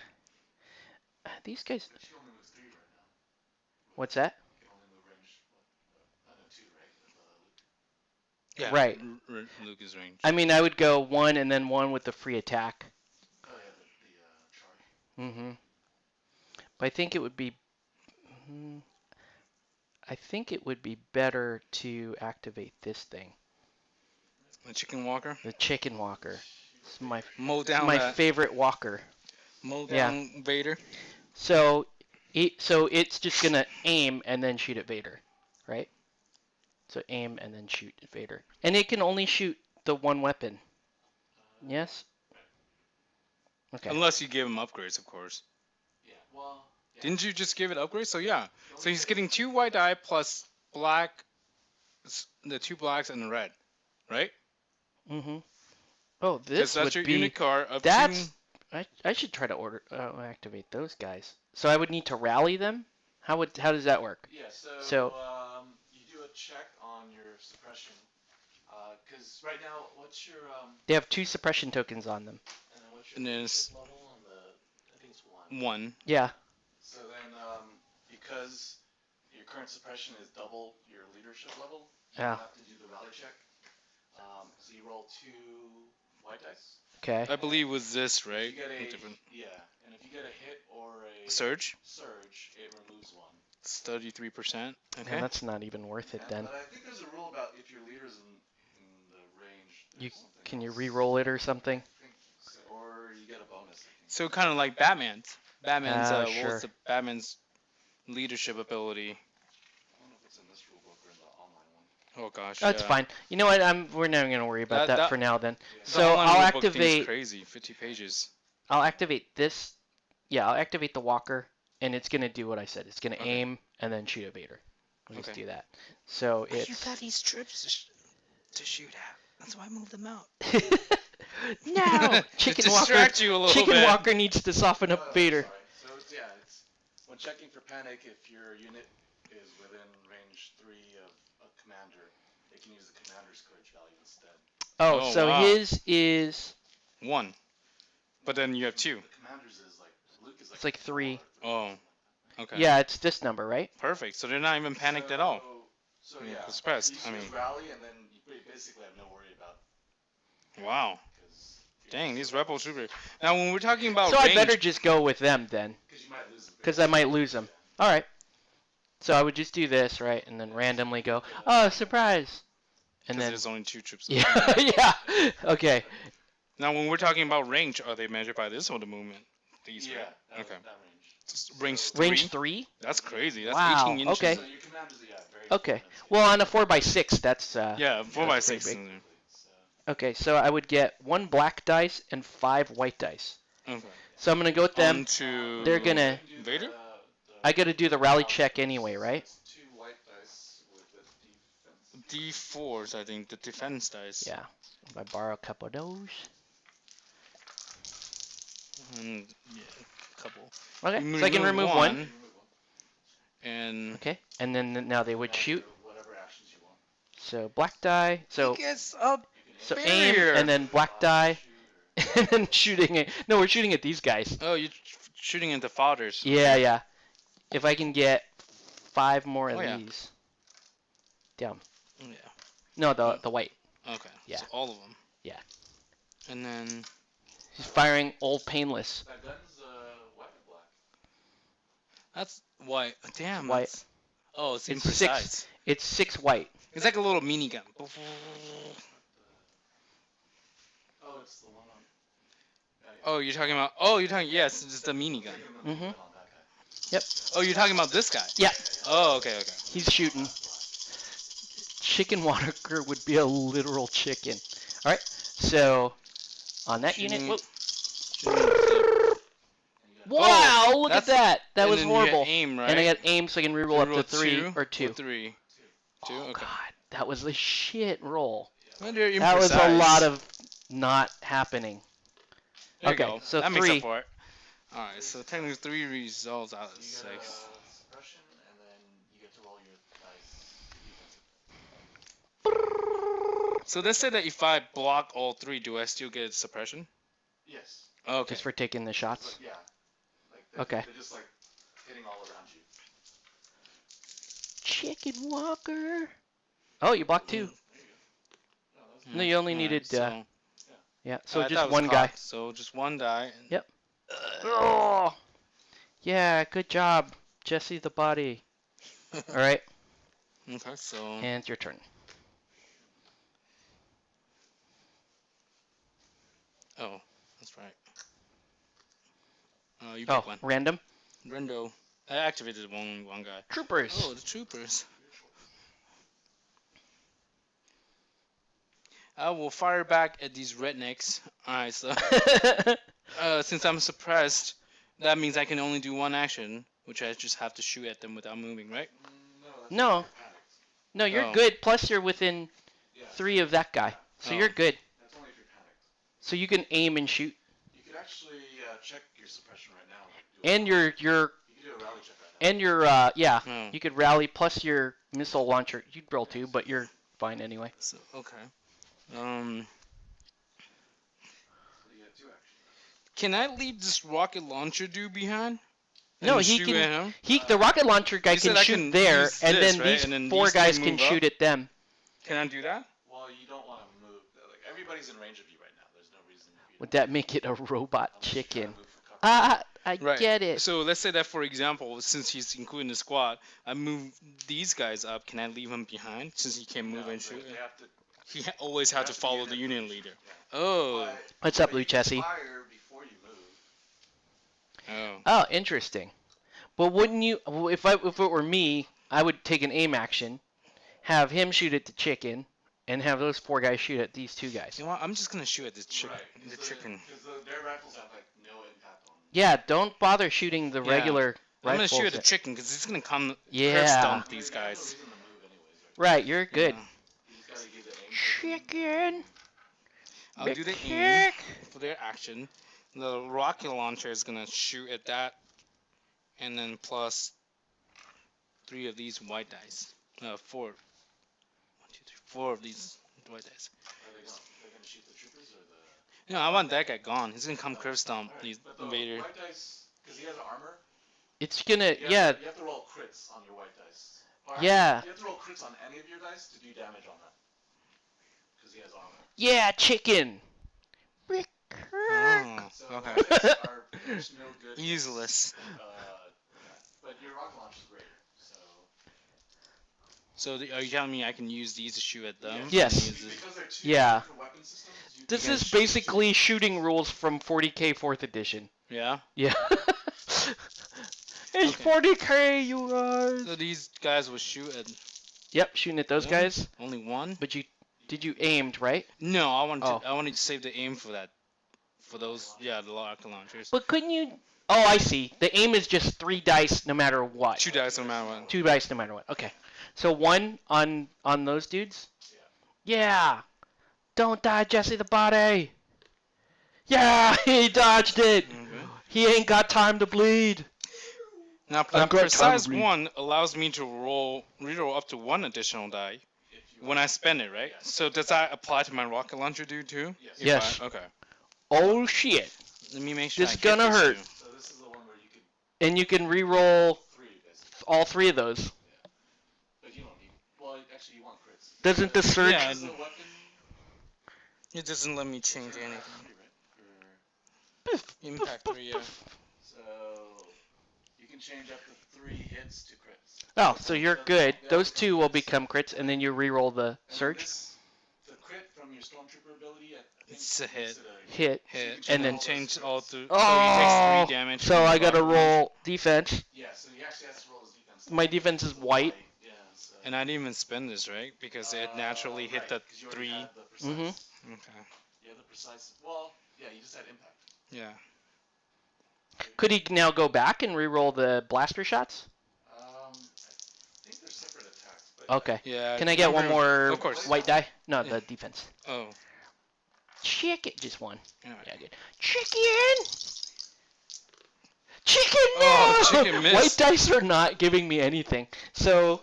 These guys. But you only move 3 right now. What's that? You can only move range, what? 2, right? With Luke. Yeah. Right. Luke is range. I mean, I would go 1 and then 1 with the free attack. Oh yeah, the charge. Mm-hmm. But I think it would be. I think it would be better to activate this thing, The chicken walker. the chicken walker. It's my Mow down my that. favorite walker. Mow Yeah. down Vader. So it's just gonna aim and then shoot at Vader, right? So aim and then shoot at Vader, and it can only shoot the one weapon. Yes. Okay. Unless you give him upgrades, of course. Yeah. Well. Yeah. Didn't you just give it upgrades? So yeah. So he's getting 2 white die plus black, the 2 blacks and the red, right? Mm-hmm. Oh, 'Cause this that's would your be. unit card of That's. 2. I should try to activate those guys. So I would need to rally them. How does that work? Yeah. So- You do a check on your suppression. Because right now, what's your They have 2 suppression tokens on them. and then what's your And then leadership it's level on the? I think it's 1. 1. Yeah. So then, because your current suppression is double your leadership level, you Yeah. have to do the rally check. So you roll 2 white dice. Okay. I believe was this, right? If you get a Different. yeah, and if you get a hit or a Surge. surge, it removes 1. It's 33%. Okay. And that's not even worth it then. But I think there's a rule about if your leader's in the range. You there's something can you else. re-roll it or something? I think so, or you get a bonus. I think. So kind of like Batman's. Batman's what Sure. was the Batman's leadership ability? I don't know if it's in this rule book or in the online one. Oh gosh. That's yeah. fine. You know what? We're not gonna worry about that That- for now then. Yeah. The So online I'll rulebook thing's activate. crazy. 50 pages. I'll activate this. Yeah, I'll activate the walker, and it's gonna do what I said. It's gonna Okay. aim and then shoot at Vader. We'll just Okay. do that. So You it's. got these trips to shoot at. That's why I moved them out. No, To Chicken Walker. distract you a little Chicken bit. Walker needs to soften up Vader. Sorry. So it's when checking for panic. If your unit is within range 3 of a commander, they can use the commander's courage value instead. Oh, Oh, so wow. his is 1. But then you have 2. The commander's is like Luke is like. It's like 3. 4 Oh. Okay. Yeah, it's this number, right? Perfect. So they're not even panicked at all. So Yeah, yeah, suppressed, You I just mean. rally and then you basically have no worry about. Wow. 'Cause Dang, these rebel troopers. Now when we're talking about So I range, better just go with them then, Because you might lose them. because I might lose them. All right. So I would just do this, right, and then randomly go, oh, surprise, and 'cause then there's only 2 troops. yeah, yeah, okay. Now when we're talking about range, are they measured by this or the movement? These, Yeah. right? That, Okay. That range. Just range So- 3. Range 3. That's crazy. That's Wow, 18 inches. okay. So your commanders are very. Okay. different. Well, on a 4x6, that's Yeah, 4 by That's pretty 6. big. So, okay. So I would get 1 black dice and 5 white dice. Okay. So I'm gonna go with them. Onto They're gonna- you can do Vader? the I got to do the rally check anyway, right? It's 2 white dice with the defense. D4s, I think, the defense dice. Yeah. If I borrow a couple of those. And, yeah, a couple. Okay. You So I can remove one. You remove one. And Okay. And then now they would Now shoot. do whatever actions you want. So black die. So gets up. You can so barrier. aim and then black die shoot and then shooting it. No, we're shooting at these guys. Oh, you're shooting into fathers. Yeah, yeah. If I can get 5 more of Oh, yeah. these. Damn. Yeah. No, the white. Okay. Yeah. So all of them. Yeah. And then He's firing old painless. That gun's white and black. That's white. Damn. White. That's... Oh, it's It's imprecise. It's 6 white. It's like a little minigun. Oh, it's the one on. Oh, you're talking about. Oh, you're talking. Yes, it's the minigun. Mhm. On that guy. Oh, you're talking about this guy. Yeah. Oh, okay, okay. He's shooting. Chicken Walker would be a literal chicken. All right. So on that unit. Shooting- Whoa. shooting- Wow! Look at that's- that. That and was then you had horrible. aim, right? And I got aim, so I can reroll up to Reroll 3 two or 2. Or 3. 2. Oh Okay. god, that was a shit roll. Well, they're That was a imprecise. lot of not happening. There okay, you go. so that makes 3. up for it. All right, so technically 3 results out of You 6. get suppression, and then you get to roll your dice defensive. So let's say that if I block all 3, do I still get suppression? Yes. Okay. Just for taking the shots. But yeah. Like Okay. They're just like hitting all around you. Chicken Walker. Oh, you blocked 2. There you go. No, that was No, you only Alright, needed. so, Yeah, so I just thought it was one guy. cocked, so just one die. And, Yep. Oh. Yeah, good job, Jesse the body. All right, Okay, so and it's your turn. oh, that's right. You pick Oh, one. random. Rendo. I activated one guy. Troopers. Oh, the troopers. I will fire back at these rednecks. Alright, so since I'm suppressed, that means I can only do one action, which I just have to shoot at them without moving, right? No. You're panicked. No, you're Oh. good. Plus, you're within Yeah. 3 of that guy, so Oh. you're good. That's only if you're panicked. So you can aim and shoot, You could actually check your suppression right now. Do and You your could do a rally check right now. and your yeah, Oh. you could rally plus your missile launcher. You'd roll 2, but you're fine anyway. So, okay. So you get 2 actions. Can I leave this rocket launcher dude behind? No, And he shoot can- at him? The rocket launcher guy You said can I shoot can there, use and this, then right? these And then 4 these guys three can move up? shoot at them. Can I do that? Well, you don't want to move. Like everybody's in range of you right now. There's no reason for you Would to that make it a robot unless you gotta chicken? move for cover. I Right. get it. So let's say that, for example, since he's including the squad, I move these guys up. Can I leave him behind since he can't move No, and they- shoot? They have to. He always has to be follow in the it unit first. leader. Yeah. Oh. But- What's up, but Blue you can Chessie? Fire before you move. Oh. Oh, interesting. But wouldn't you? If it were me, I would take an aim action, have him shoot at the chicken, and have those 4 guys shoot at these 2 guys. You know what? I'm just gonna shoot at this chicken. Right. The chicken. Because their rifles have like no impact on. Yeah, don't bother shooting the Yeah. regular I'm gonna rifles. shoot at the chicken because he's gonna come curve Yeah. stomp these They have no guys. reason to move anyways, right? Right, you're good. Yeah. You just gotta give the aim. Chicken. I'll do the aim Kick. for their action. The rocket launcher is gonna shoot at that, and then plus 3 of these white dice. 4. 1, 2, 3, 4 of these white dice. They're gonna shoot the troopers or the. No, I want that guy gone. He's gonna come curve stomp Alright, these but the Vader. white dice, because he has armor. It's gonna, You have yeah, To, you have to roll crits on your white dice. Or Yeah. You have to roll crits on any of your dice to do damage on them. Because he has armor. yeah, chicken. Oh, So okay. white dice are pretty much no good. Useless. But your rocket launch is great. So. So are you telling me I can use these to shoot at them? Yes. And use this- Because they're 2 Yeah. different weapon systems. You This can is shoot basically shooting rules from 40k 4th edition. Yeah. Yeah. It's Okay. 40k, you guys. So these guys will shoot at Yep, shooting at those Yeah. guys. only one. But you aimed, right? No, I wanted Oh. to. I wanted to save the aim for that. For those, yeah, the rocket launchers. But couldn't you? Oh, I see. The aim is just 3 dice no matter what. 2 dice no matter what. 2 dice no matter what. Okay. So 1 on those dudes. Yeah. Don't die, Jesse the body. Yeah, he dodged it. Okay. He ain't got time to bleed. Now, I've that got precise time to read. 1 allows me to reroll up to 1 additional die if you when I spend it, right? So does that apply to my rocket launcher dude too? Yes. If Yes. Okay. Oh shit. Let me make sure. This I is get gonna this hurt. too. So this is the one where you could And you can re-roll 3 basically. all 3 of those. But you don't need. Well, actually, you want crits. Doesn't the surge? Yeah, This is a weapon. It doesn't let me change anything. Right? Or- Impact 3, yeah. So you can change up to 3 hits to crits. Oh, so you're good. They all Those become two will crits. become crits, and then you re-roll the And then surge the crit from your Stormtrooper ability, I think It's a hit. makes it a hit. So you can Hit, change and then all those change all crits. through. Oh, So he takes 3 damage. so from I the gotta bottom one. roll defense. Yeah, so he actually has to roll his defense. My defense is white. Yeah, so. And I didn't even spend this, right? Because it naturally hit right, the 'cause you already 3. had the precise. Mhm. Okay. Yeah, the precise. Well, yeah, you just had impact. Yeah. Could he now go back and re-roll the blaster shots? I think they're separate attacks. But Okay. Yeah. Can I get one more Of course. white die? No, Yeah. the defense. Oh. Chicken, just one. Alright. Yeah, good. Chicken. Chicken, no! Oh, chicken missed. White dice are not giving me anything. So,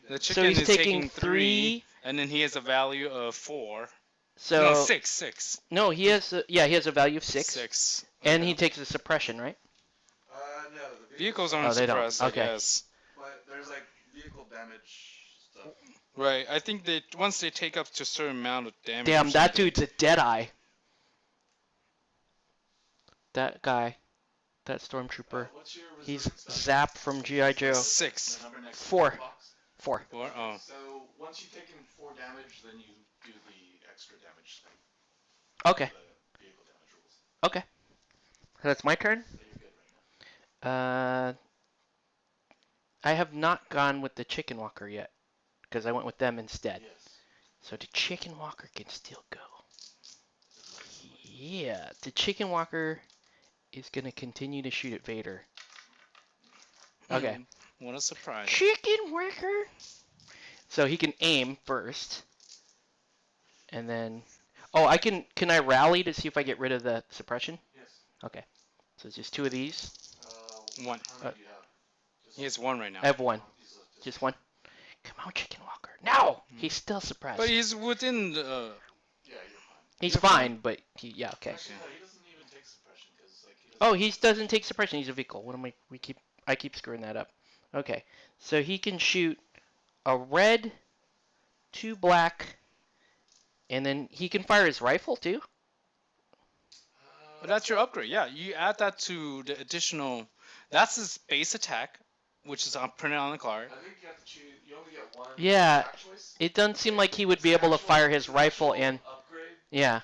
The so chicken he's is taking 3, and then he has a value of 4. So No, 6. 6. no, he has yeah, he has a value of 6, 6. and he takes a suppression, right? No, the Vehicles Oh, aren't they don't. suppressed, I Okay. guess. But there's like vehicle damage stuff. Right. I think they once they take up to a certain amount of damage. Damn, or that something- dude's a deadeye. That guy, that stormtrooper, What's your he's resilience stuff? Zap from GI Joe. 6. The number next to 4. the box? 4. 4. Oh. So once you've taken 4 damage, then you do the extra damage thing. Okay. The vehicle damage rules. Okay. That's my turn. So you're good right now. I have not gone with the chicken walker yet, because I went with them instead. Yes. So the chicken walker can still go. Yeah, the chicken walker is gonna continue to shoot at Vader. Okay. What a surprise. Chicken walker. So he can aim first, and then oh, can I rally to see if I get rid of the suppression? Yes. Okay. So it's just 2 of these. 1. How many do you have? He has 1 right now. I have 1. Just 1. Come on, chicken walker. No, he's still suppressed. But he's within the. Yeah, you're fine. He's you're fine, but yeah, okay. Actually, no, he doesn't even take suppression because like he doesn't. Oh, he doesn't take suppression. He's a vehicle. What am I? I keep screwing that up. Okay, so he can shoot a red, 2 black, and then he can fire his rifle too. But that's your upgrade. Yeah, you add that to the additional. That's his base attack, which is printed on the card. I think you have to choose. You only get one. Yeah, attack choice. it doesn't seem like he would be able to fire his rifle and upgrade. yeah,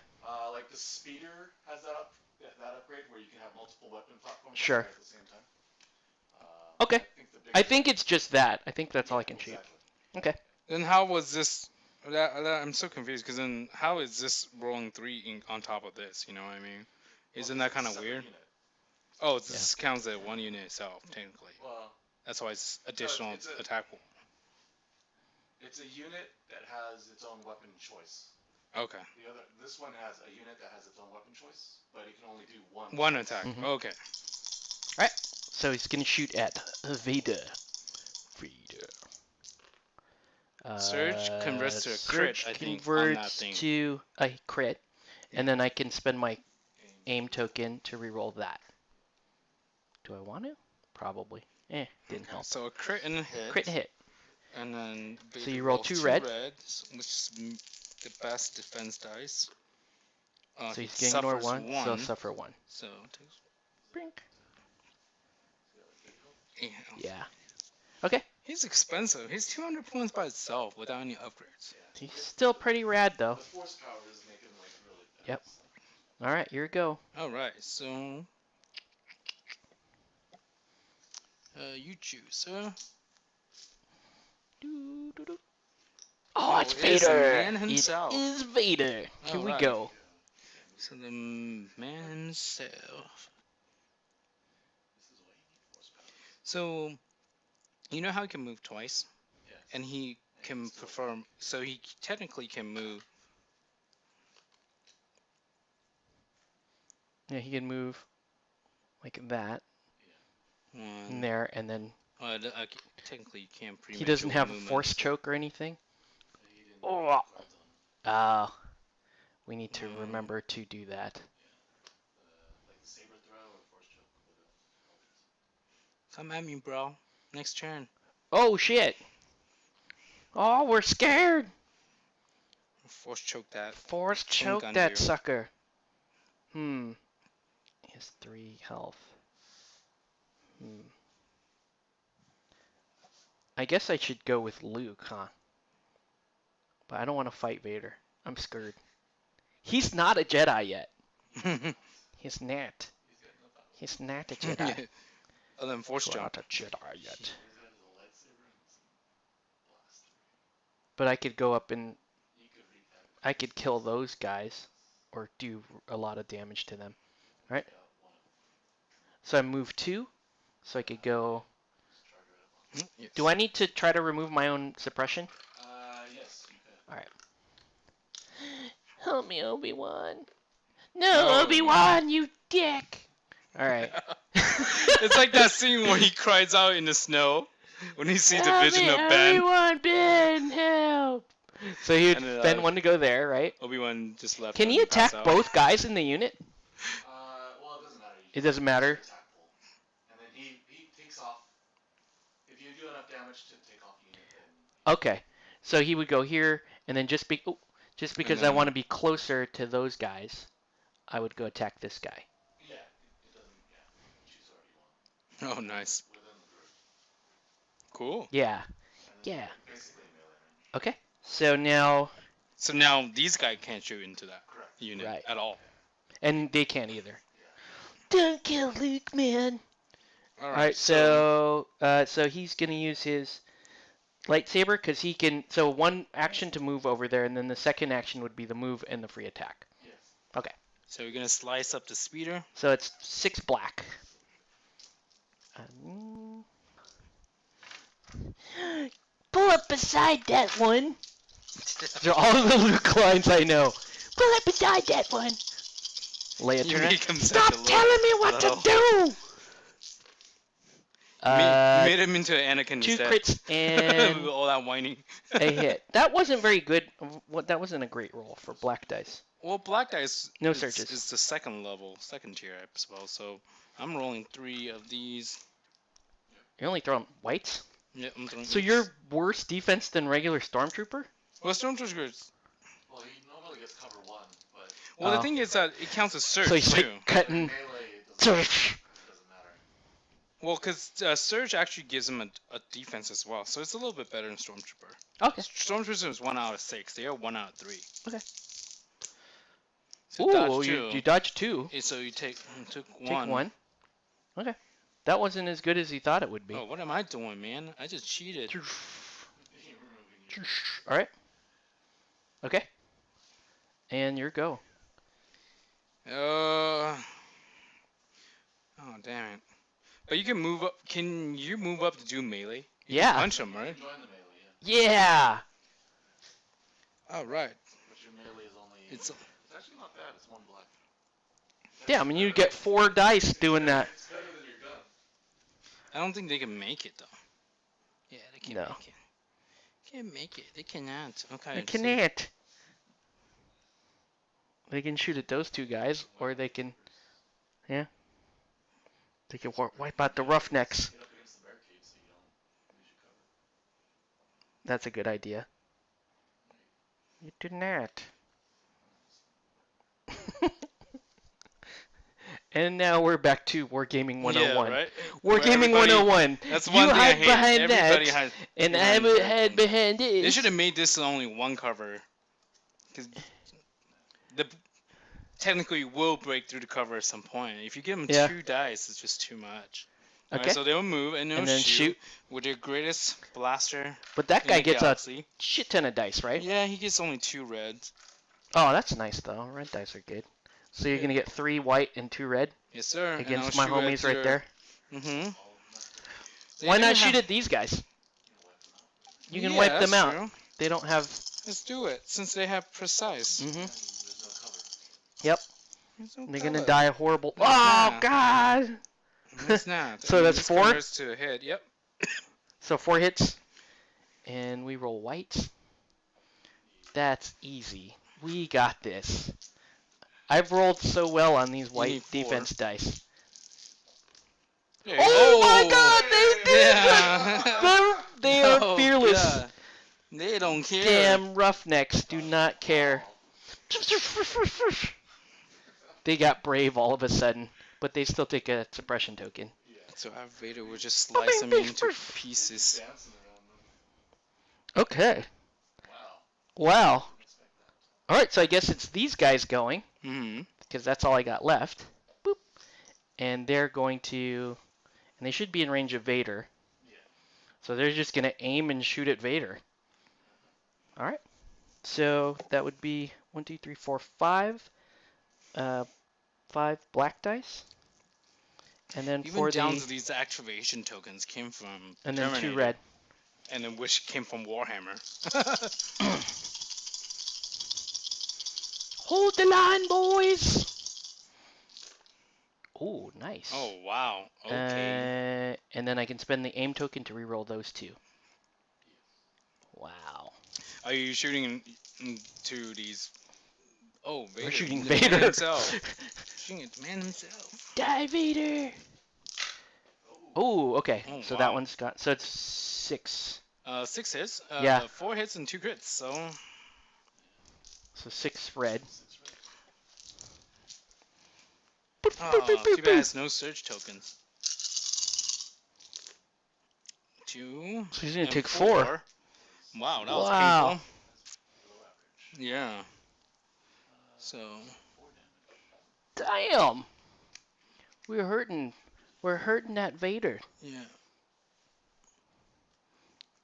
Like the speeder has that upgrade where you can have multiple weapon platforms Sure. at the same time. Okay. I I think it's just that. I think that's all I can shoot. exactly. Okay. Then how was this? I'm so confused because then how is this rolling 3 on top of this? You know what I mean? Isn't that kind of weird? Oh, this counts as 1 unit itself, technically. Well, That's why it's additional it's a- attack. it's a unit that has its own weapon choice. Okay. This one has a unit that has its own weapon choice, but it can only do one. 1 attack. Mhm. Okay. So he's gonna shoot at Vader. Surge converts to a crit, Surge I think, on converts that thing. to a crit, and then I can spend my aim token to reroll that. Do I want to? Probably. Didn't help. So a crit and a hit. Crit and hit. And then So you roll rolls 2 red. reds, which is the best defense dice. So He he's gonna ignore suffers 1, so suffer 1. So it takes. Brink. Yeah. Yeah. Okay. He's expensive. He's 200 points by itself without any upgrades. He's still pretty rad though. The force power is making like really. Yep. All right, here we go. All right, so you choose, huh? Oh, Oh, it's it is the Vader. man himself. It is Vader. Here we Alright. go. So the man himself. This is why you need force power. So you know how he can move twice, Yeah. and he can perform. So he technically can move. Yeah, he can move like that in One. there, and then Technically, you can't. he doesn't have a force choke or anything. He didn't Oh. cards on We need to remember to do that. like the saber throw or force choke. Come at me, bro. Next turn. Oh shit! Oh, we're scared. Force choke that. Force choke gun that here. sucker. He has 3 health. I guess I should go with Luke, huh? But I don't want to fight Vader. I'm scared. He's not a Jedi yet. He's not. He's got no power. He's not a Jedi. And then force He's jump. not a Jedi yet. He's got his lightsaber and some blaster. But I could go up and You could wreak havoc. I could kill those guys or do a lot of damage to them. Right. Take out one of them. So I move 2. So I could go. Just charge right up on him. Yes. Do I need to try to remove my own suppression? Yes, you could. Alright. Help me, Obi-Wan. No, No. Obi-Wan, you dick. Alright. It's like that scene where he cries out in the snow when he sees the Help vision me, of Ben. Obi-Wan, Ben, help. So he And then, Ben wanted to go there, right? Obi-Wan just left. Can him he to pass attack out. both guys in the unit? Well, it doesn't matter. You It can doesn't matter. attack pull. And then he takes off. If you do enough damage to take off a unit, then Okay. So he would go here, and then just because I then- want to be closer to those guys, I would go attack this guy. yeah, it doesn't. Yeah, you choose whatever you want Oh, nice. within the group. Cool. Yeah. And then Yeah. basically melee range. Okay. So now, So now these guys can't shoot into that Correct. unit Right. at all. and they can't either. Don't kill Luke, man. All All right. So he's gonna use his lightsaber because he can. So one action to move over there, and then the second action would be the move and the free attack. Yes. So we're gonna slice up the speeder. So it's 6 black. Pull up beside that one. These are all the Luke lines I know. Pull up beside that one. Leia You Turner. make him Stop such a telling me what little- to do. You made him into Anakin 2 instead. crits and With all that whining. a hit. That wasn't very good. That wasn't a great roll for black dice. Well, black dice No is, searches. is the second level, second tier, I suppose. So I'm rolling 3 of these. You're only throwing whites. Yeah, I'm throwing. So you're worse defense than regular stormtrooper? Well, Stormtroopers. Well, he normally gets cover 1, but Well, Oh. the thing is that it counts as surge So he's too. like cutting. melee it doesn't matter. Well, because surge actually gives him a defense as well, so it's a little bit better than Stormtrooper. Okay. Stormtrooper is 1 out of 6. They are 1 out of 3. Okay. So Ooh, dodge you 2. dodged 2. So you took Take 1. 1. Okay. That wasn't as good as he thought it would be. Oh, what am I doing, man? I just cheated. All right. Okay. And your go. Oh, damn it. But you can move up. Can you move up to do melee? You Yeah. can punch him, You right? can join the melee, yeah. Yeah. All right. But your melee is only. It's It's actually not bad. It's 1 black. Yeah, I mean, you get 4 dice doing that. It's better than your gun. I don't think they can make it though. Yeah, they can't No. make it. Can't make it. They cannot. Okay. They so- can't. They can shoot at those 2 guys, or they can, yeah. They can wipe out the roughnecks. Get up against the barricade so you don't lose your cover. That's a good idea. You did not. And now we're back to Wargaming 101. Yeah, right? Wargaming Where everybody- 101. That's You one thing I hide hate. behind Everybody that, hides and I behind would that. hide behind this. They should have made this only 1 cover. Because technically will break through the cover at some point. If you give them Yeah. 2 dice, it's just too much. Okay. Alright, so they'll move and they'll And then shoot. with their greatest blaster. But that in guy the gets a galaxy. shit ton of dice, right? Yeah, he gets only 2 reds. Oh, that's nice though. Red dice are good. So you're gonna get 3 white and 2 red Yes, sir. and against I'll my shoot at homies right your- there. Mm-hmm. Why not shoot at these guys? You can wipe them out. True. They don't have. Let's do it, since they have precise. Mhm. There's no cover. Yep. There's no They're gonna cover. die a horrible. No, Oh no. God. It's not. So that's this 4? converts to a hit. Yep. So 4 hits, and we roll white. That's easy. We got this. I've rolled so well on these white need 4. defense dice. There you Oh go. my God! They did. Yeah. They are Oh, fearless. God. They don't care. Damn roughnecks do not care. They got brave all of a sudden, but they still take a suppression token. So our Vader will just slice them into pieces. Dancing around them. Okay. Wow. Wow. Didn't expect that. All right, so I guess it's these guys going Mm-hmm. because that's all I got left. Boop. And they're going to, and they should be in range of Vader. Yeah. So they're just going to aim and shoot at Vader. All right. So that would be 1, 2, 3, 4, 5. 5 black dice. And then Even for down the, to these activation tokens came from and then 2 Terminator, red. and then which came from Warhammer. Hold the line, boys. Oh, nice. Oh wow. Okay. And then I can spend the aim token to reroll those 2. Wow. Are you shooting into these? Oh, Vader. We're shooting the man Vader. himself. Shooting at the man himself. Die, Vader. Oh, okay. Oh, So wow. that one's got. So it's 6. 6 hits. Yeah. 4 hits and 2 crits. So. So 6 red. Oh, too bad it's no surge tokens. 2. So he's gonna and take 4. Wow, that was Wow. painful. Yeah. So. 4 damage. Damn. We're hurting. We're hurting that Vader. Yeah.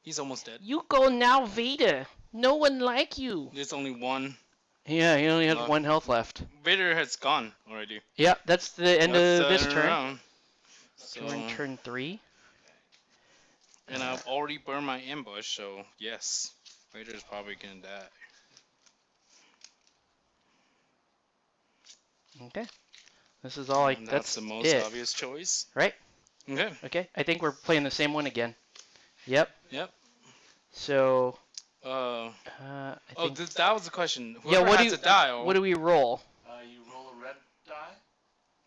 He's almost dead. You go now, Vader. No one like you. There's only one. Yeah, he only has Left. 1 health left. Vader has gone already. Yeah, that's the end That's of the this end of the turn. round. So we're in turn 3. And I've already burned my ambush, so yes, Vader's probably gonna die. Okay. This is all I. And That's the most it. obvious choice. Right? Okay. Okay. I think we're playing the same one again. Yep. Yep. So. Uh. I Oh, think, that was the question. yeah. Whoever What has do the dial. What do we roll? You roll a red die.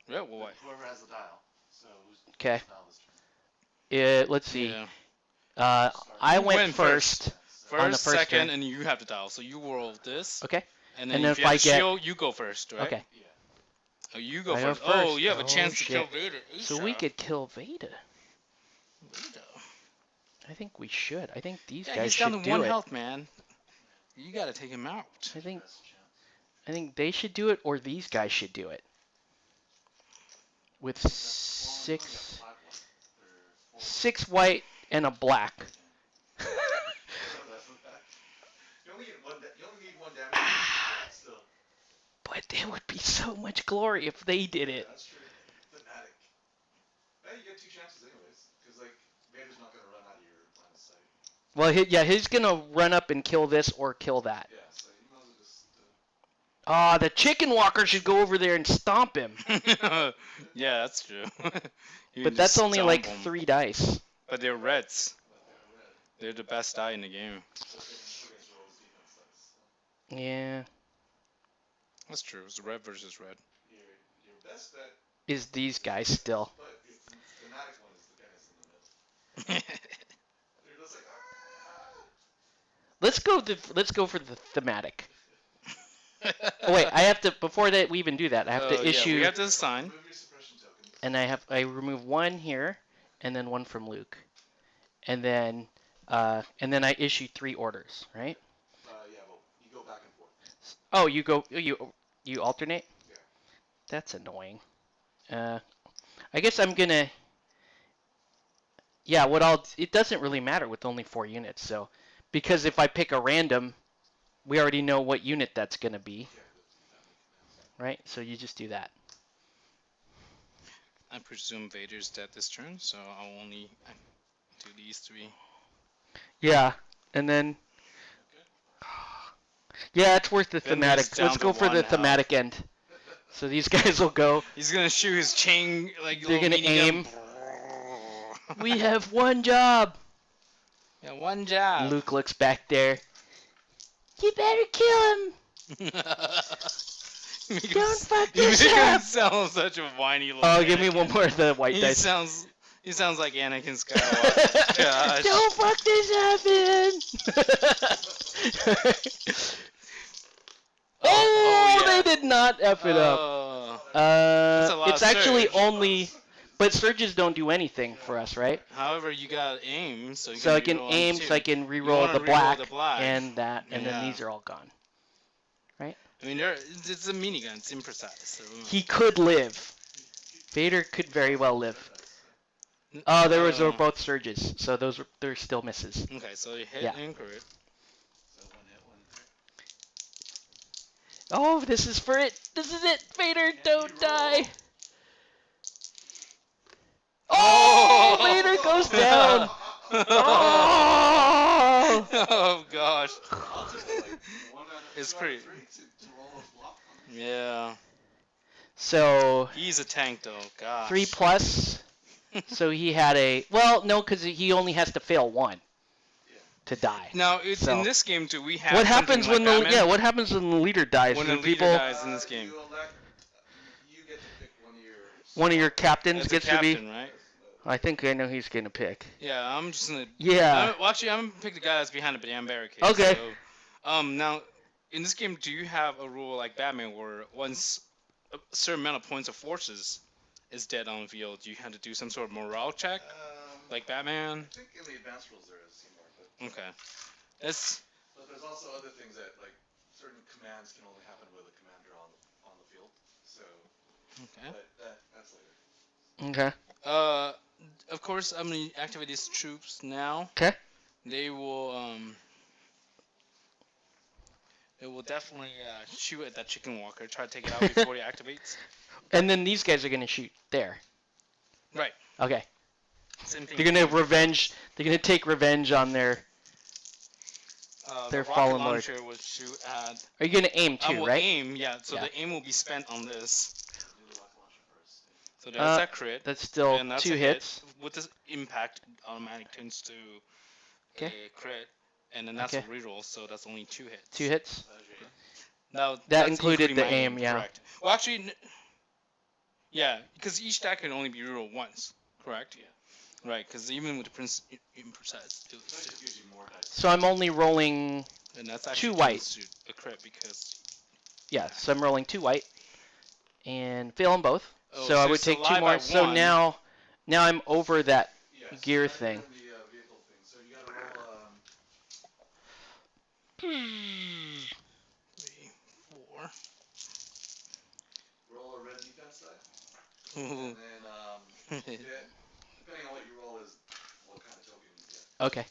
Yeah, well, what? Whoever has the dial. So who's Okay. dial this turn? Let's see. Yeah. I You went went first. On the First, first second, turn. and you have the dial. So you roll this. Okay. And And then then if you if have I the get- shield, you go first, right? Okay. Yeah. Oh, you go I go first. Oh, first. you have a Oh, chance to kill shit. Vader. So we could kill Vader. Vader. I think we should. I think these Yeah, guys he's should down to do 1 it. health, man. You gotta take him out. I think That's a chance. I think they should do it, or these guys should do it. With Well, you only got 6 5 white. Or 4 6 white and a black. You only need 1 damage. Still. But there would be so much glory if they did Yeah, it. that's true. Thematic. Now you get 2 chances anyways, because like Vader's not gonna run out of your line of sight. Well, he's gonna run up and kill this or kill that. Yeah, so you might as well just. Ah, the chicken walker should go over there and stomp him. Yeah, that's true. You But can that's just only stomp like 'em. 3 dice. But they're reds. But they're red. They're the best die in the game. So against rolls defense dice. So Yeah. That's true. It's red versus red. your best bet, Is these guys still? but your thematic one is the guys in the middle. They're just like, Let's go for the thematic. Oh wait, I have to before that we even do that. I have to Yeah, issue we have to assign. remove your suppression token. and I remove 1 here and then 1 from Luke. And then I issue 3 orders, right? Yeah, well, you go back and forth. Oh, you alternate? Yeah. That's annoying. I guess I'm gonna. Yeah, it doesn't really matter with only 4 units, so because if I pick a random, we already know what unit that's gonna be, right? So you just do that. I presume Vader's dead this turn, so I'll only do these 3. Yeah, and then. Yeah, it's worth the Then thematic. it's down Let's to go for 1 the health. thematic end. So these guys will go. He's gonna shoot his chain like. They're little gonna mini gun. We have 1 job. Yeah, 1 job. Luke looks back there. You better kill him. Don't fuck You this make him up. sound such a whiny little. Oh, give me Anakin. 1 more of the white He dice. sounds like Anakin Skywalker. Gosh. Don't fuck this up, man. Oh, yeah. they did not F it up. Oh. That's a lot It's of actually surge. only But surges don't do anything for us, right? However, you got aim, so you So I can can reroll aim, on so I two. can You re-roll wanna the reroll black and that, and then Yeah. these are all gone. I mean, it's a minigun. It's imprecise. So. He could live. Vader could very well live. Oh, there was both surges, so they're still misses. Okay, so you hit Yeah. and crit. So 1 hit, 1 crit. Oh, this is for it. This is it. Vader, don't die. Oh, Vader goes down. Oh. Oh gosh. Odds are like 1 out of It's 2 out pretty- of 3 to roll a block on this. Yeah. So He's a tank though. Gosh. 3+. So he had no, because he only has to fail 1 to die. Now it's So- in this game too. We have What something happens like when Batman. what happens when the leader dies? When Do the leader people dies in this game. You get to pick one of your. one of your captains As a gets captain, to be? right? I think I know he's gonna pick. Yeah, I'm just gonna. Yeah. Well, actually, I'm gonna pick the guy that's behind the damn barricade. Okay. So, now, in this game, do you have a rule like Batman where once a certain amount of points of forces is dead on the field, you have to do some sort of morale check, like Batman? I think in the advanced rules there is somewhere, but Okay. That's. but there's also other things that like certain commands can only happen with a commander on the field. So, Okay. but that's later. Okay. Of course, I'm gonna activate these troops now. 'Kay. They will definitely shoot at that chicken walker. Try to take it out before he activates. And then these guys are gonna shoot there. Right. Okay. Same thing. They're gonna revenge. They're gonna take revenge on their the fallen rocket lord. launcher will shoot at. Are you gonna aim I too, will right? aim, yeah. So Yeah. the aim will be spent on this. Do the rocket launcher first. So there's Uh, that crit. That's still And that's 2 a hits. hit. With this impact, automatic turns to Okay. a crit, and then that's Okay. a reroll. So that's only 2 hits. 2 hits. Now That that's included including the my aim, yeah. Correct. Well, actually, yeah, because each stack can only be rerolled once. Correct. Yeah. Right, because even with the imprecise, So it just gives you more dice. So I'm only rolling. and that's actually 2 white. turns to a crit because. Yeah. So I'm rolling 2 white, and failing both. Oh, so I so would it's take 2 alive more. by So 1. now I'm over that. Yes. Gear Now you're thing. in the vehicle thing. So you gotta roll 3, 4. roll a red defense die, Ooh. and then depending on what you roll is what kind of token you get. Okay.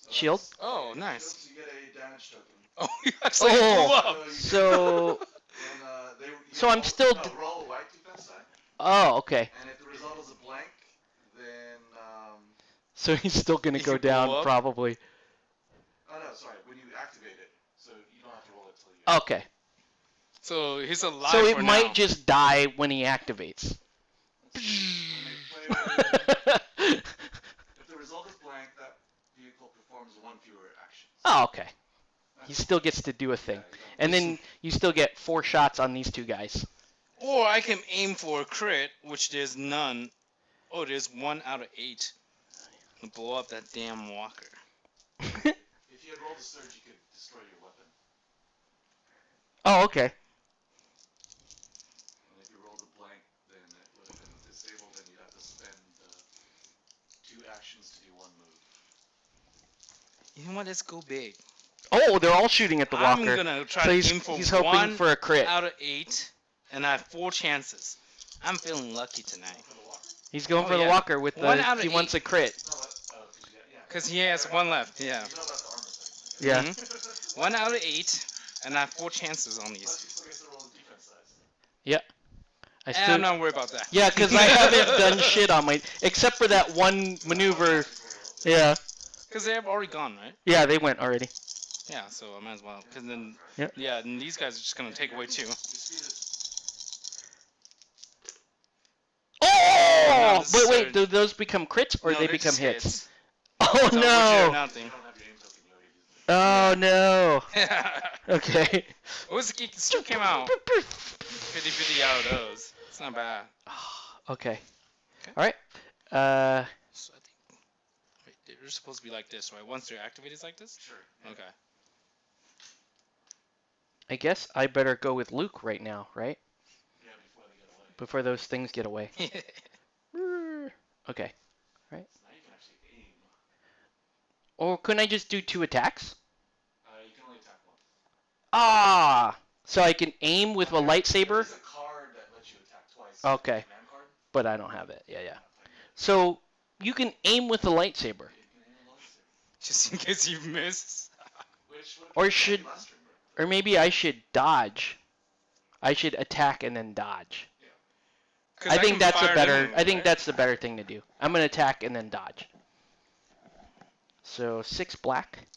So Shield? that's- Oh, yeah, nice. shield, so you get a damage token. Oh, you actually Oh. blew up. So. And you So roll, I'm still no, roll a white defense die, Oh, okay. and if the result is a blank, then So he's still gonna If go you blow down up? probably. oh no, sorry, when you activate it, so you don't have to roll it till you. Okay. So he's alive So it for might now. just die when he activates. When they play, if the result is blank, that vehicle performs 1 fewer actions. Oh, okay. He still gets to do a thing. Yeah, you don't- And then you still get 4 shots on these 2 guys. Or I can aim for a crit, which there's none. Oh, there's 1 out of 8. And blow up that damn walker. If you had rolled a surge, you could destroy your weapon. Oh, okay. And if you rolled a blank, then it would have been disabled, and you'd have to spend 2 actions to do 1 move. You know what? Let's go big. Oh, they're all shooting at the I'm walker. gonna try So to he's, aim for he's hoping 1 for a crit. out of 8, and I have 4 chances. I'm feeling lucky tonight. For the walker? He's going Oh, for the yeah. walker with 1 the. out of He wants 8. a crit. No, yeah. Because he has 1 left, yeah. You know about the armor thing. Yeah. Mhm. 1 out of 8, and I have 4 chances on Plus, these. you still get to roll the defense size. I And still. I'm not worried about that. Yeah, because I haven't done shit on my. Except for that one maneuver. Yeah. Because they have already gone, right? Yeah, they went already. Yeah, so I might as well. Because then, Yep. yeah, and these guys are just gonna take away 2. Your speed is Oh! this But is wait, surge. do those become crits or No, they they're become just hits? hits. Oh So which are no! nothing. you don't have your aim token, you already used it. Oh no! Okay. What was the geek? Still came out 50-50 out of those. It's not bad. Okay. Okay. All right. So I think wait, they're supposed to be like this, right? Once they're activated, it's like this. Sure. Okay. I guess I better go with Luke right now, right? Yeah, before they get away. before those things get away. Okay. So now you can actually aim. Or couldn't I just do 2 attacks? You can only attack once. Ah! So I can aim with a There lightsaber? is a card that lets you attack twice. Okay. Command card. But I don't have it. Yeah, yeah. Not playing it. So you can aim with a lightsaber. You can aim a lightsaber. Just in case you miss. Which would Or have should- last stream, but- Or maybe I should dodge. I should attack and then dodge. 'Cause I can think that's a fire better. anyway, I think right? that's the better thing to do. I'm gonna attack and then dodge. So 6 black.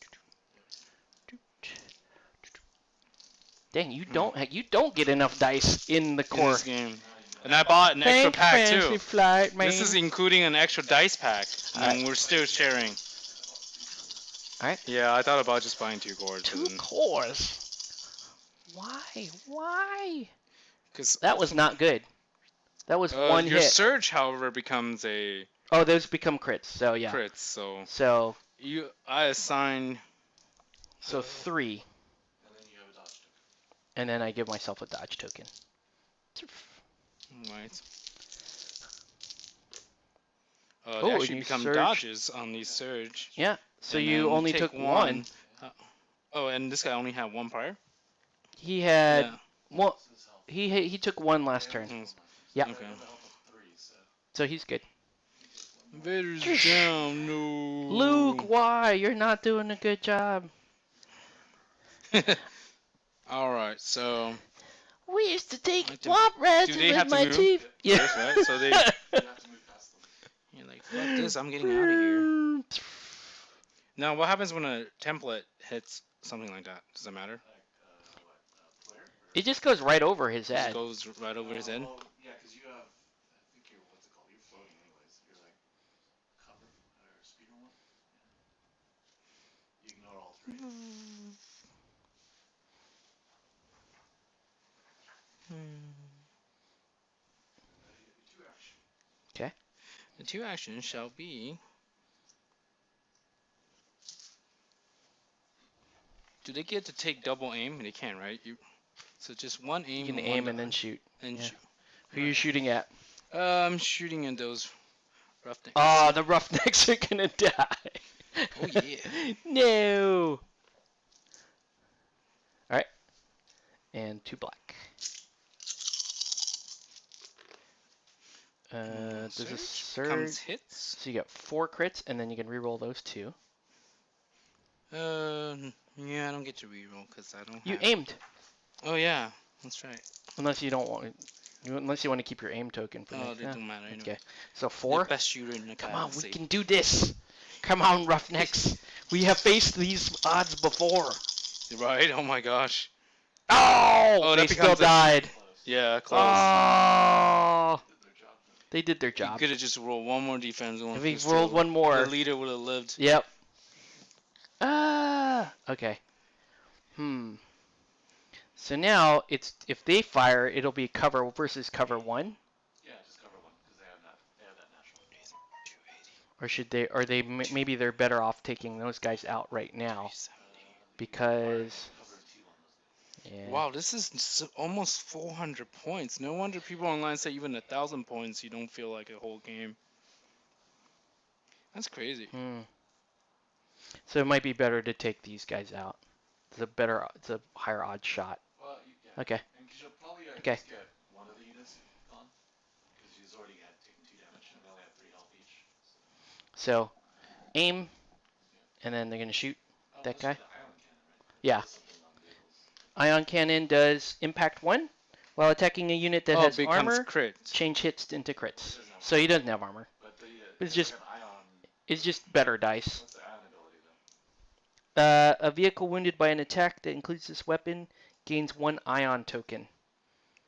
Dang, you don't get enough dice in the in core. this game. And I bought an extra Thanks, pack Fancy too. Flight, man. This is including an extra dice pack, and Alright. we're still sharing. Alright. Yeah, I thought about just buying 2 cores. 2 cores. Why? Why? Because That was not good. That was one your hit. surge, however, becomes a Oh, those become crits. So yeah. crit. So So I assign. 3, And then you have a dodge token. and then I give myself a dodge token. Right. Oh, They and actually you become surge. dodges on the surge. Yeah. So And you then only take took 1. Oh, and this guy only had 1 prior. He had Yeah. well. This is health. He took 1 last turn. Mm. Yeah. Okay. I have a health of 3, so So he's good. he takes 1 more. Vader's down. No. Luke, why? You're not doing a good job. All right. So We used to take I do- swamp rats do they with have to my move? teeth. Yeah. First, right? So they. You have to move past them. You're like, fuck this. I'm getting out of here. Now, what happens when a template hits something like that? Does that matter? Like, flare? Or- It just goes right over his Just head. goes right over his head. Well, yeah, because you have, I think you're, what's it called? You're floating anyways. You're like, cover, or speeder 1? Yeah. You ignore all 3. You get your 2 action. The 2 actions shall be. Do they get to take double aim? They can, right? So just 1 aim. You can and aim one and then shoot. and yeah. shoot. Who are you shooting at? I'm shooting at those roughnecks. Oh, the roughnecks are gonna die. Oh, yeah. No. All right. And 2 black. There's a surge. Comes hits. So you got 4 crits, and then you can reroll those 2. Yeah, I don't get to reroll because I don't. You have... aimed, Oh yeah, that's right. unless you don't want, unless you want to keep your aim token for Oh, next. they don't matter. Anyway. Okay, so The 4. best shooter in the Come on, we galaxy. can do this. Come on, roughnecks. We have faced these odds before. Right? Oh my gosh. Oh, Oh, they that still becomes a- died. Close. Yeah, close. Oh, Did their job. they did their You job. could have just rolled 1 more defense. If we rolled 1 more. The leader would have lived. Yep. Okay. So now it's if they fire, it'll be cover versus cover 1, Yeah, just cover 1 because they have that natural. or should they? Or they maybe they're better off taking those guys out right now because Cover 2 on those guys. yeah. Wow, this is almost 400 points. No wonder people online say even 1,000 points, you don't feel like a whole game. That's crazy. So it might be better to take these guys out. It's a higher odds shot. Well, yeah. Okay. And you'll probably Okay. just get one of the units gone because you've already had taken 2 damage and they only have 3 health each. So aim, and then they're gonna shoot. Oh, That this is guy? the ion cannon, right? Yeah. That's something on vehicles. Ion cannon does impact 1 while attacking a unit that has becomes armor. crit. Change hits into crits. So he doesn't have armor. But the, It's it's just- like an ion. It's just better dice. What's the ion ability though? A vehicle wounded by an attack that includes this weapon gains 1 ion token.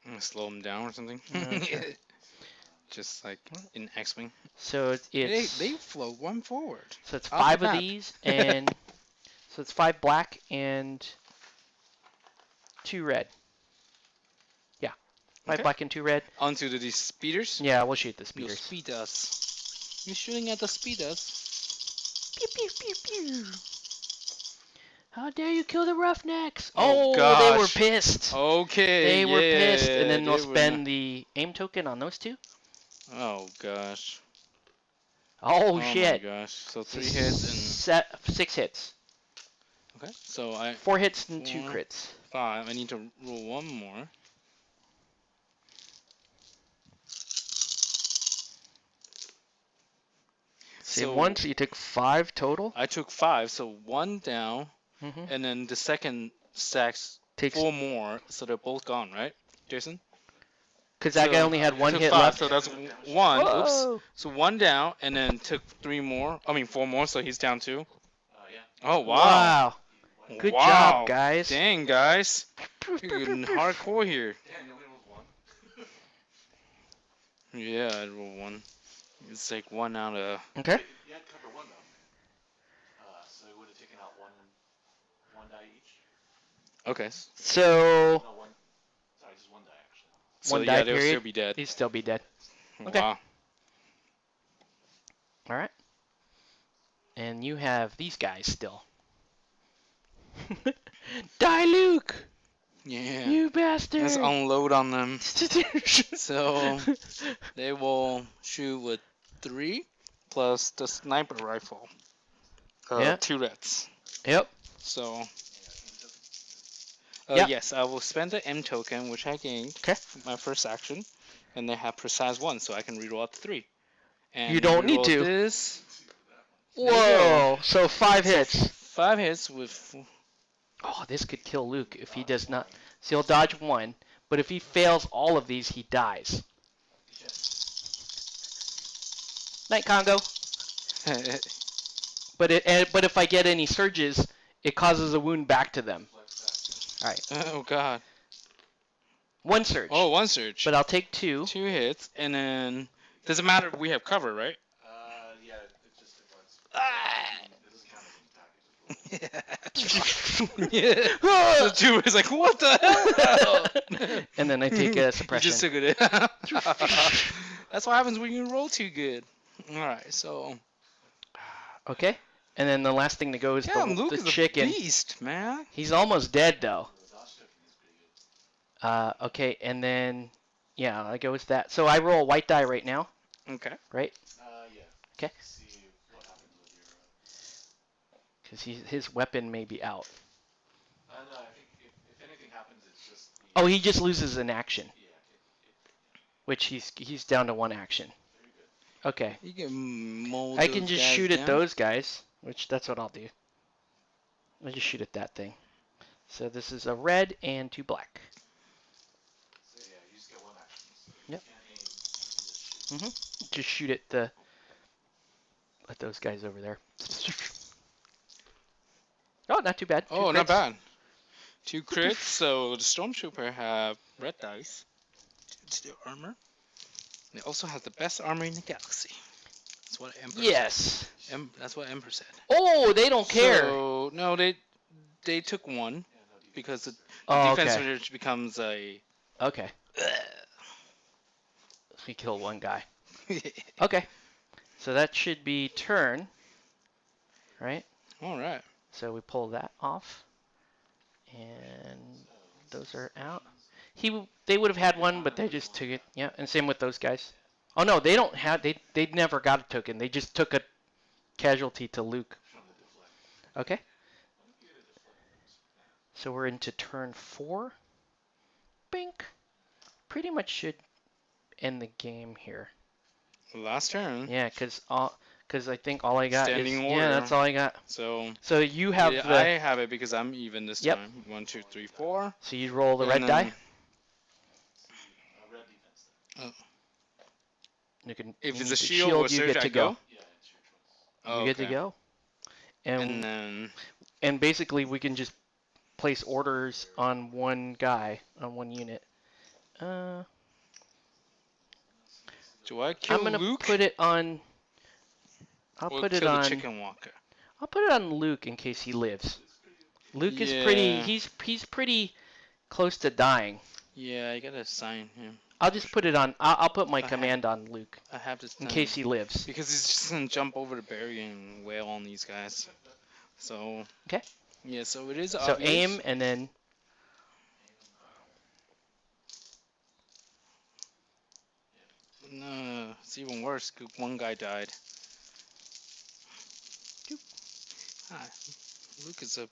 I'm gonna slow them down or something. Okay. Just like in X-Wing. So it's They float 1 forward. so it's off the 5 of map. these, and so it's 5 black and 2 red. Yeah, 5 Okay. black and 2 red. Onto these speeders. Yeah, we'll shoot the Your speeders. speeders. You're shooting at the speeders. Pew pew pew pew. How dare you kill the Roughnecks? Oh, They were gosh. pissed. Okay. They were pissed, and then they they'll were spend the aim token on those two. Oh gosh. Oh, Oh my shit. gosh. So So 3 hits and 6 hits. okay. So I 4 hits and 2 4, crits. 5. I need to roll one more. Save So one, so you took 5 total. I took 5, so 1 down, Mm-hmm. and then the second stacks Takes 4 more, so they're both gone, right, Jason? because that guy So only had 1 took hit 5, left. so that's 1. Oops. Whoa! So 1 down, and then took 3 more. I mean 4 more, so he's down 2. Yeah. Oh wow. Wow. Good wow. job, guys. Dang, guys. You're getting hardcore here. Damn, you only rolled 1. Yeah, I rolled 1. It's like 1 out of. Okay. You had cover 1 though. So you would have taken out one die each. Okay. So No, one. Sorry, just 1 die actually. So One yeah, die they'll period? still be dead. he'd still be dead. Okay. Wow. All right. And you have these guys still. Die, Luke! Yeah. You bastard! Let's unload on them. So they will shoot with 3 plus the sniper rifle. Yeah. 2 reds. Yep. So Yep. yes, I will spend the M token, which I gained Okay. for my first action, and they have precise 1, so I can reroll up to 3. And You don't need reroll to. This. There you Whoa! So 5 So hits. 5 hits with. Oh, this could kill Luke if he does not. So he'll dodge 1, but if he fails all of these, he dies. Night, Congo. But if I get any surges, it causes a wound back to them. All right, Oh god. 1 surge. Oh, 1 surge. But I'll take 2. 2 hits, and then doesn't matter if we have cover, right? Yeah, it just depends. Ah. It doesn't count as an attack. Yeah. So 2 is like, what the hell? And then I take a You suppression. just took it. That's what happens when you roll too good. Alright, so. Okay. And then the last thing to go is Yeah, Luke the is chicken. a beast, man. He's almost dead though. The dodge token is pretty good. Okay, and then yeah, I go with that. So I roll a white die right now, Okay. right? Yeah. Okay. See what happens with your. Because his weapon may be out. No, I think if anything happens, it's just. Oh, he just loses an action, Yeah. which he's down to 1 action. Very good. Okay. You can mold I can those just guys shoot at down. those guys, which that's what I'll do. I'll just shoot at that thing. So this is a red and 2 black. So yeah, you just get 1 action. So Yep. You can't aim. You just shoot. Just shoot at those guys over there. Oh, not too bad. 2 Oh, not crits. bad. 2 crits, so the Stormtrooper have red dice. It's their armor. They also have the best armor in the galaxy. That's what Emperor Yes. said. That's what Emperor said. Oh, they don't care. So, no, they took 1 Yeah, no, because the Oh, defense okay. surge becomes a. Okay. We killed 1 guy. Okay. So that should be turn. Right? All right. So we pull that off. And those are out. They would have had 1, but they just took it. Yeah, and same with those guys. Oh no, they don't have they never got a token. They just took a casualty to Luke. from the deflect. Okay. So we're into turn 4. Bink. Pretty much should end the game here. Last turn. Yeah, because I think all I got Standing is order. yeah, that's all I got. So So you have yeah, the I have it because I'm even this Yep. time. 1, 2, 3, 4. so you roll the And red then- die. Red defense then. You can If you it's need a to shield or you surge, get to I go. go. Yeah, it's your choice. Oh, You get to okay. go. And then And basically we can just place orders on 1 guy on 1 unit. do I kill I'm gonna Luke? put it on. I'll or put it kill on. the chicken walker? I'll put it on Luke in case he lives. Luke is Yeah. pretty. He's pretty close to dying. Yeah, I gotta assign him. I'll just put it on. I'll put my I have- command on Luke I have this in done. case he Because lives. he's just gonna jump over the barrier and wail on these guys. So Okay. Yeah, so it is So obvious. aim and then No, it's even worse. One guy died. Ah, Luke is a.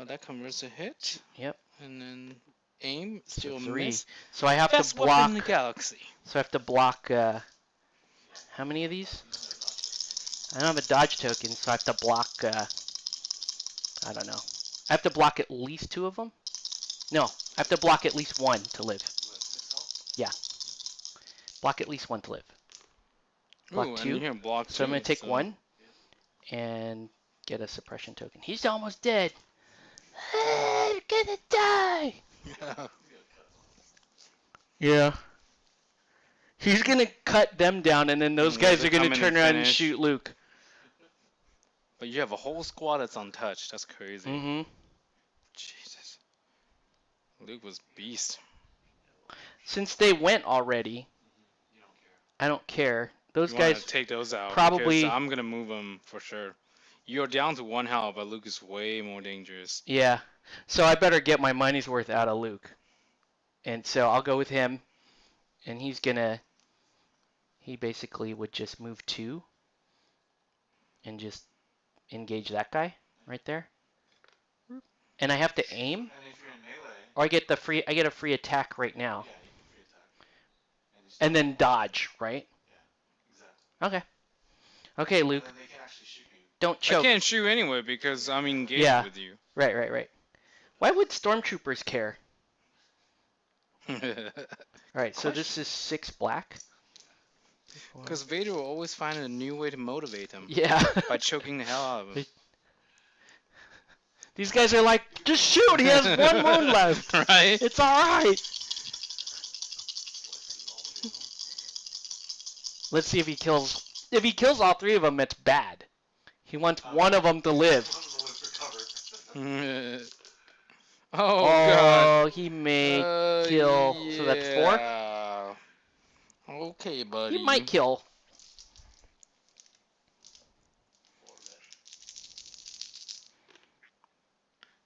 That converts a hit. Yep. And then aim, So still 3. miss. So I have Best to weapon block. in the galaxy. So I have to block. How many of these? I don't have a dodge token, so I have to block. I don't know. I have to block at least 2 of them. No, I have to block at least 1 to live. Block at least 1 to live. Block Ooh, 2. and you can block So I'm gonna take so- 1 and get a suppression token. He's almost dead. You're gonna die. Yeah. He's gonna cut them down, and then those Yeah, guys they are gonna come in turn and around and finish. shoot Luke. But you have a whole squad that's untouched. That's crazy. Mm-hmm. Jesus. Luke was beast. Since they went already, You don't care. I don't care. Those You want guys to take those out. probably- Because I'm going to move them for sure. You're down to 1 health, but Luke is way more dangerous. Yeah. So I better get my money's worth out of Luke. And so I'll go with him. And he's gonna... He basically would just move 2. And just engage that guy right there. And I have to aim? And if you're in melee, Or I get a free attack right now. yeah, you can free attack. And, you And still- then dodge, right? Exactly. Okay. Okay, Luke. And then they can actually shoot you. Don't I choke. can't shoot anyway because I'm engaged Yeah. with you. Right. Why would stormtroopers care? Alright, so this is 6 black. Because Vader will always find a new way to motivate him. Yeah. By choking the hell out of him. These guys are like, just shoot, he has 1 wound left. Right? It's alright. Let's see if he kills. If he kills all 3 of them, it's bad. He wants one of them to live. One of the ones recover. Oh, God. He may kill. So that's 4? yeah. Okay, buddy. He might kill.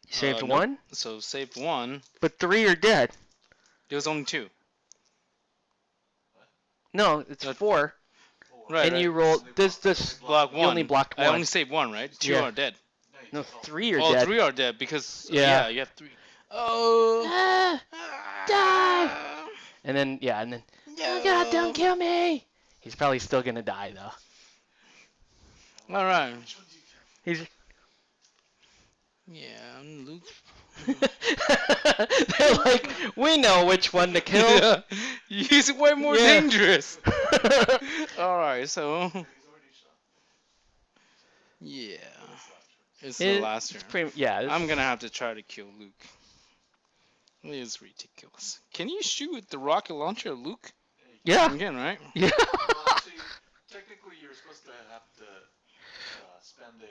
You saved Nope. 1, So saved 1. but 3 are dead. There was only 2. No, it's 4. Right. And you roll. This. block You 1. only blocked I 1. only saved 1, right? 2 Yeah. are dead. No, 3 are Oh, dead. 3 are dead because Yeah. you have 3. Oh. Die. And then oh God, don't kill me. He's probably still gonna die though. All right. He's. Yeah, I'm Luke. They're like, we know which one to kill. Yeah. He's way more Yeah. dangerous. All right, so yeah, it's the last turn. I'm gonna have to try to kill Luke. It is ridiculous. Can you shoot with the rocket launcher, Luke? Yeah. Again, right? Yeah. Well, actually, technically, you're supposed to have to spend a.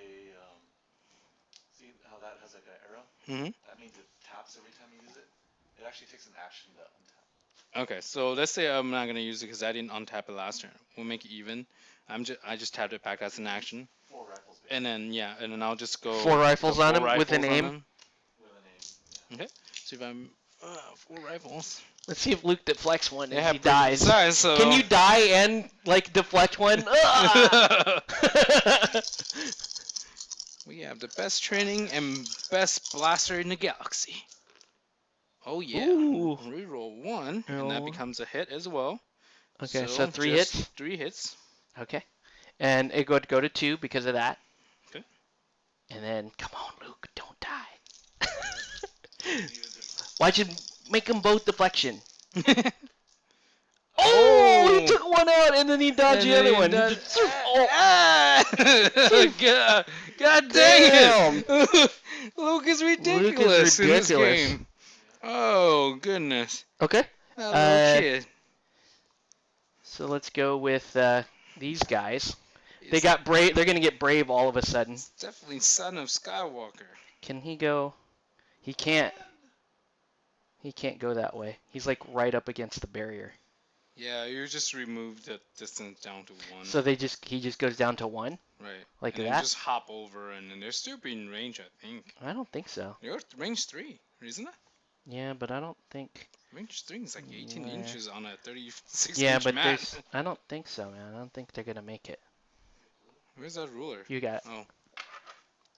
See how that has like an arrow? Mhm. That means it taps every time you use it. It actually takes an action to untap. Okay, so let's say I'm not gonna use it because I didn't untap it last turn. We'll make it even. I just tapped it back. That's an action. 4 rifles. And then I'll just go 4 rifles go on 4 him with an rifles on aim. him. With an aim. Yeah. See if I'm 4 rifles. Let's see if Luke deflects one and Yeah, he dies. Size, so. Can you die and like deflect one? Ah! We have the best training and best blaster in the galaxy. Oh yeah. Ooh. Reroll 1, and that Roll. becomes a hit as well. Okay, so 3 just hits. 3 hits. Okay. And it would go to 2 because of that. Okay. And then, come on, Luke, don't die. Why'd you make them both deflection? Oh, he took one out and then he dodged the other one. He just- oh. God dang it! Luke is ridiculous in this ridiculous. game. Oh goodness. Okay. That little kid. So let's go with these guys. They It's got brave. They're gonna get brave all of a sudden. definitely son of Skywalker. Can he go? He can't. He can't go that way. He's like right up against the barrier. Yeah, you just removed the distance down to 1. So he just goes down to 1. Right. Like and then that? just hop over, and then they're still in range, I think. I don't think so. They're range 3, isn't it? Yeah, but I don't think. Range 3 is like 18 Yeah. inches on a 36 Yeah, inch but mat. there's. I don't think so, man. I don't think they're gonna make it. Where's that ruler? You got. Oh.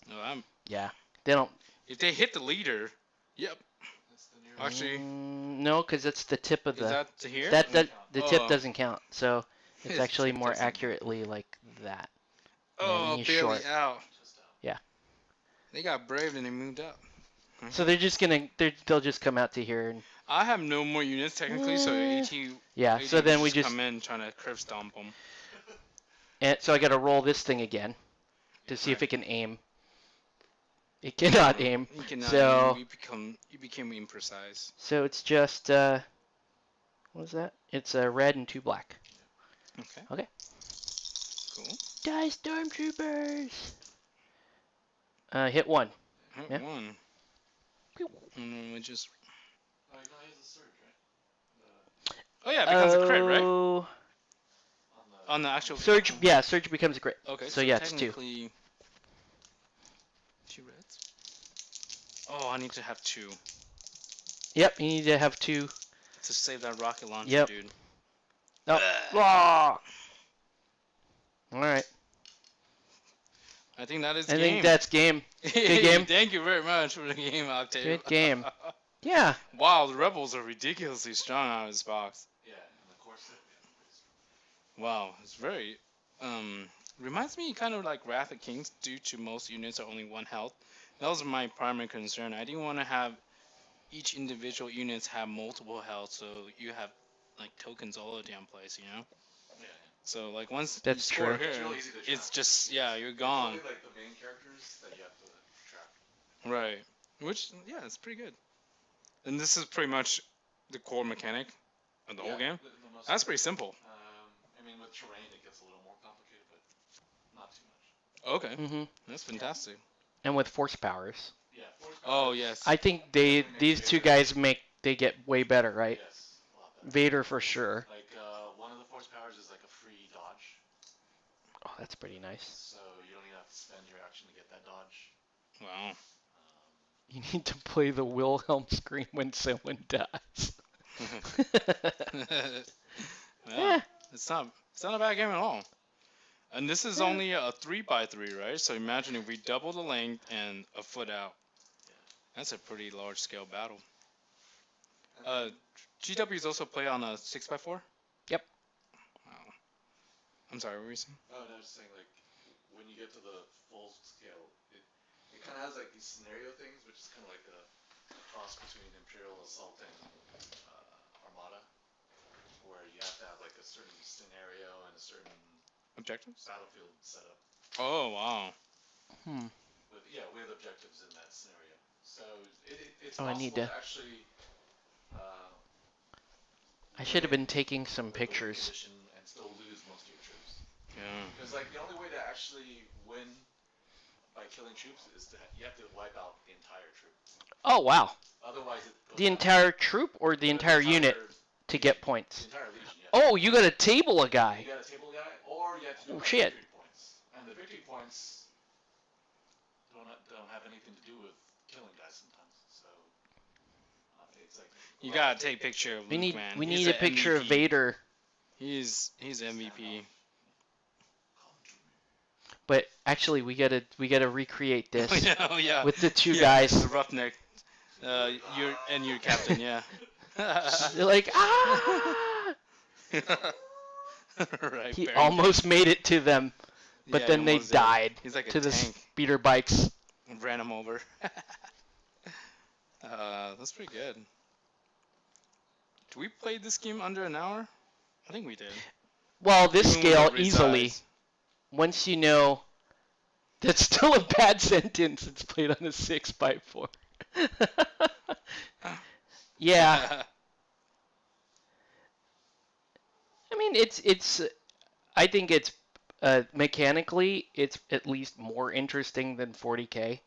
No, Yeah. They don't. If they hit the leader, yep. That's the nearest. Actually, No, because it's the tip of is the. that to here? That Doesn't the count. tip Oh. doesn't count. So it's His actually tip more doesn't. accurately like that. Oh, he's barely short. out. Just out. They got brave and they moved up. So they're just gonna. They'll just come out to here and. I have no more units technically, so AT. Yeah. So then we just. come in trying to curve stomp them. And so I got to roll this thing again to see if it can aim. It cannot aim. You cannot So- aim. You became imprecise. So it's just. What was that? It's a red and 2 black. Okay. Okay. Cool. Die, stormtroopers! Hit 1. Hit Yeah. 1. And then we just. Oh, you know, he has a surge, right? Oh yeah, it becomes a crit, right? Oh, On the. On the actual. Surge. Yeah, Surge becomes a crit. Okay. So yeah, it's 2. technically 2 reds. Oh, I need to have 2 Yep, you need to have 2. to save that rocket launcher, Yep. dude. Oh. Ah! Alright. I think that is I game. think that's game. Good game. Thank you very much for the game, Octave. Good game. Yeah. Wow, the rebels are ridiculously strong out of this box. Yeah, and the core set. Yeah, Wow, it's very reminds me kind of like Wrath of Kings due to most units are only 1 health. That was my primary concern. I didn't want to have each individual units have multiple health, so you have like tokens all over the damn place, you know? yeah. So like once That's you score true. here, It's really easy to it's track. just you're It's gone. only like the main characters that you have to track. Right. Which it's pretty good. And this is pretty much the core mechanic of the whole game. The most That's pretty simple. I mean, with terrain, it gets a little more complicated, but not too much. Okay. Hmm. That's fantastic. And with force powers. Yeah. Force Oh powers, yes. I think these 2 guys they get way better, right? Yes, a lot better. Vader for sure. Like, one of the force powers is like a free dodge, Oh, that's pretty nice. so you don't even have to spend your action to get that dodge. Wow. You need to play the Wilhelm scream when someone dies. Yeah. It's not a bad game at all. And this is only a 3x3, right? So imagine if we double the length and a foot out. That's a pretty large scale battle. GWs also play on a 6x4? Yep. Wow. I'm sorry, what were you saying? Oh, no, I was just saying, like, when you get to the full scale, it kind of has like these scenario things, which is kind of like a cross between Imperial Assault and Armada, where you have to have like a certain scenario and a certain Objectives? battlefield setup Oh, wow. with objectives in that scenario. So it's Oh, I possible need to to- actually. I should have been taking some the pictures. position and still lose most of your troops. Yeah. Because like the only way to actually win by killing troops is you have to wipe out the entire troop. Oh, wow. Otherwise, it goes The down. entire troop or the entire unit to get The points? entire legion. Yeah. Oh, you got to table a You guy. got a table guy, or you have to do Oh, like shit. victory points. And the victory points don't have anything to do with killing guys sometimes. So it's like You gotta take a picture of We Luke, need man. we He's need a the picture of MVP. Vader, He's MVP. but actually we gotta recreate this Oh yeah. with the 2 Yeah, guys. The roughneck. Your captain, yeah. They're like, ah! Right. He Baron almost made it to them, but Yeah, then he they almost did. died He's like a to the tank. speeder bikes. Ran him over. That's pretty good. Did we play this game under an hour? I think we did. Well, this Even with scale the easily. resize. Once you know, that's still a bad sentence. It's played on a 6x4. Yeah, I mean it's. I think it's mechanically it's at least more interesting than 40K.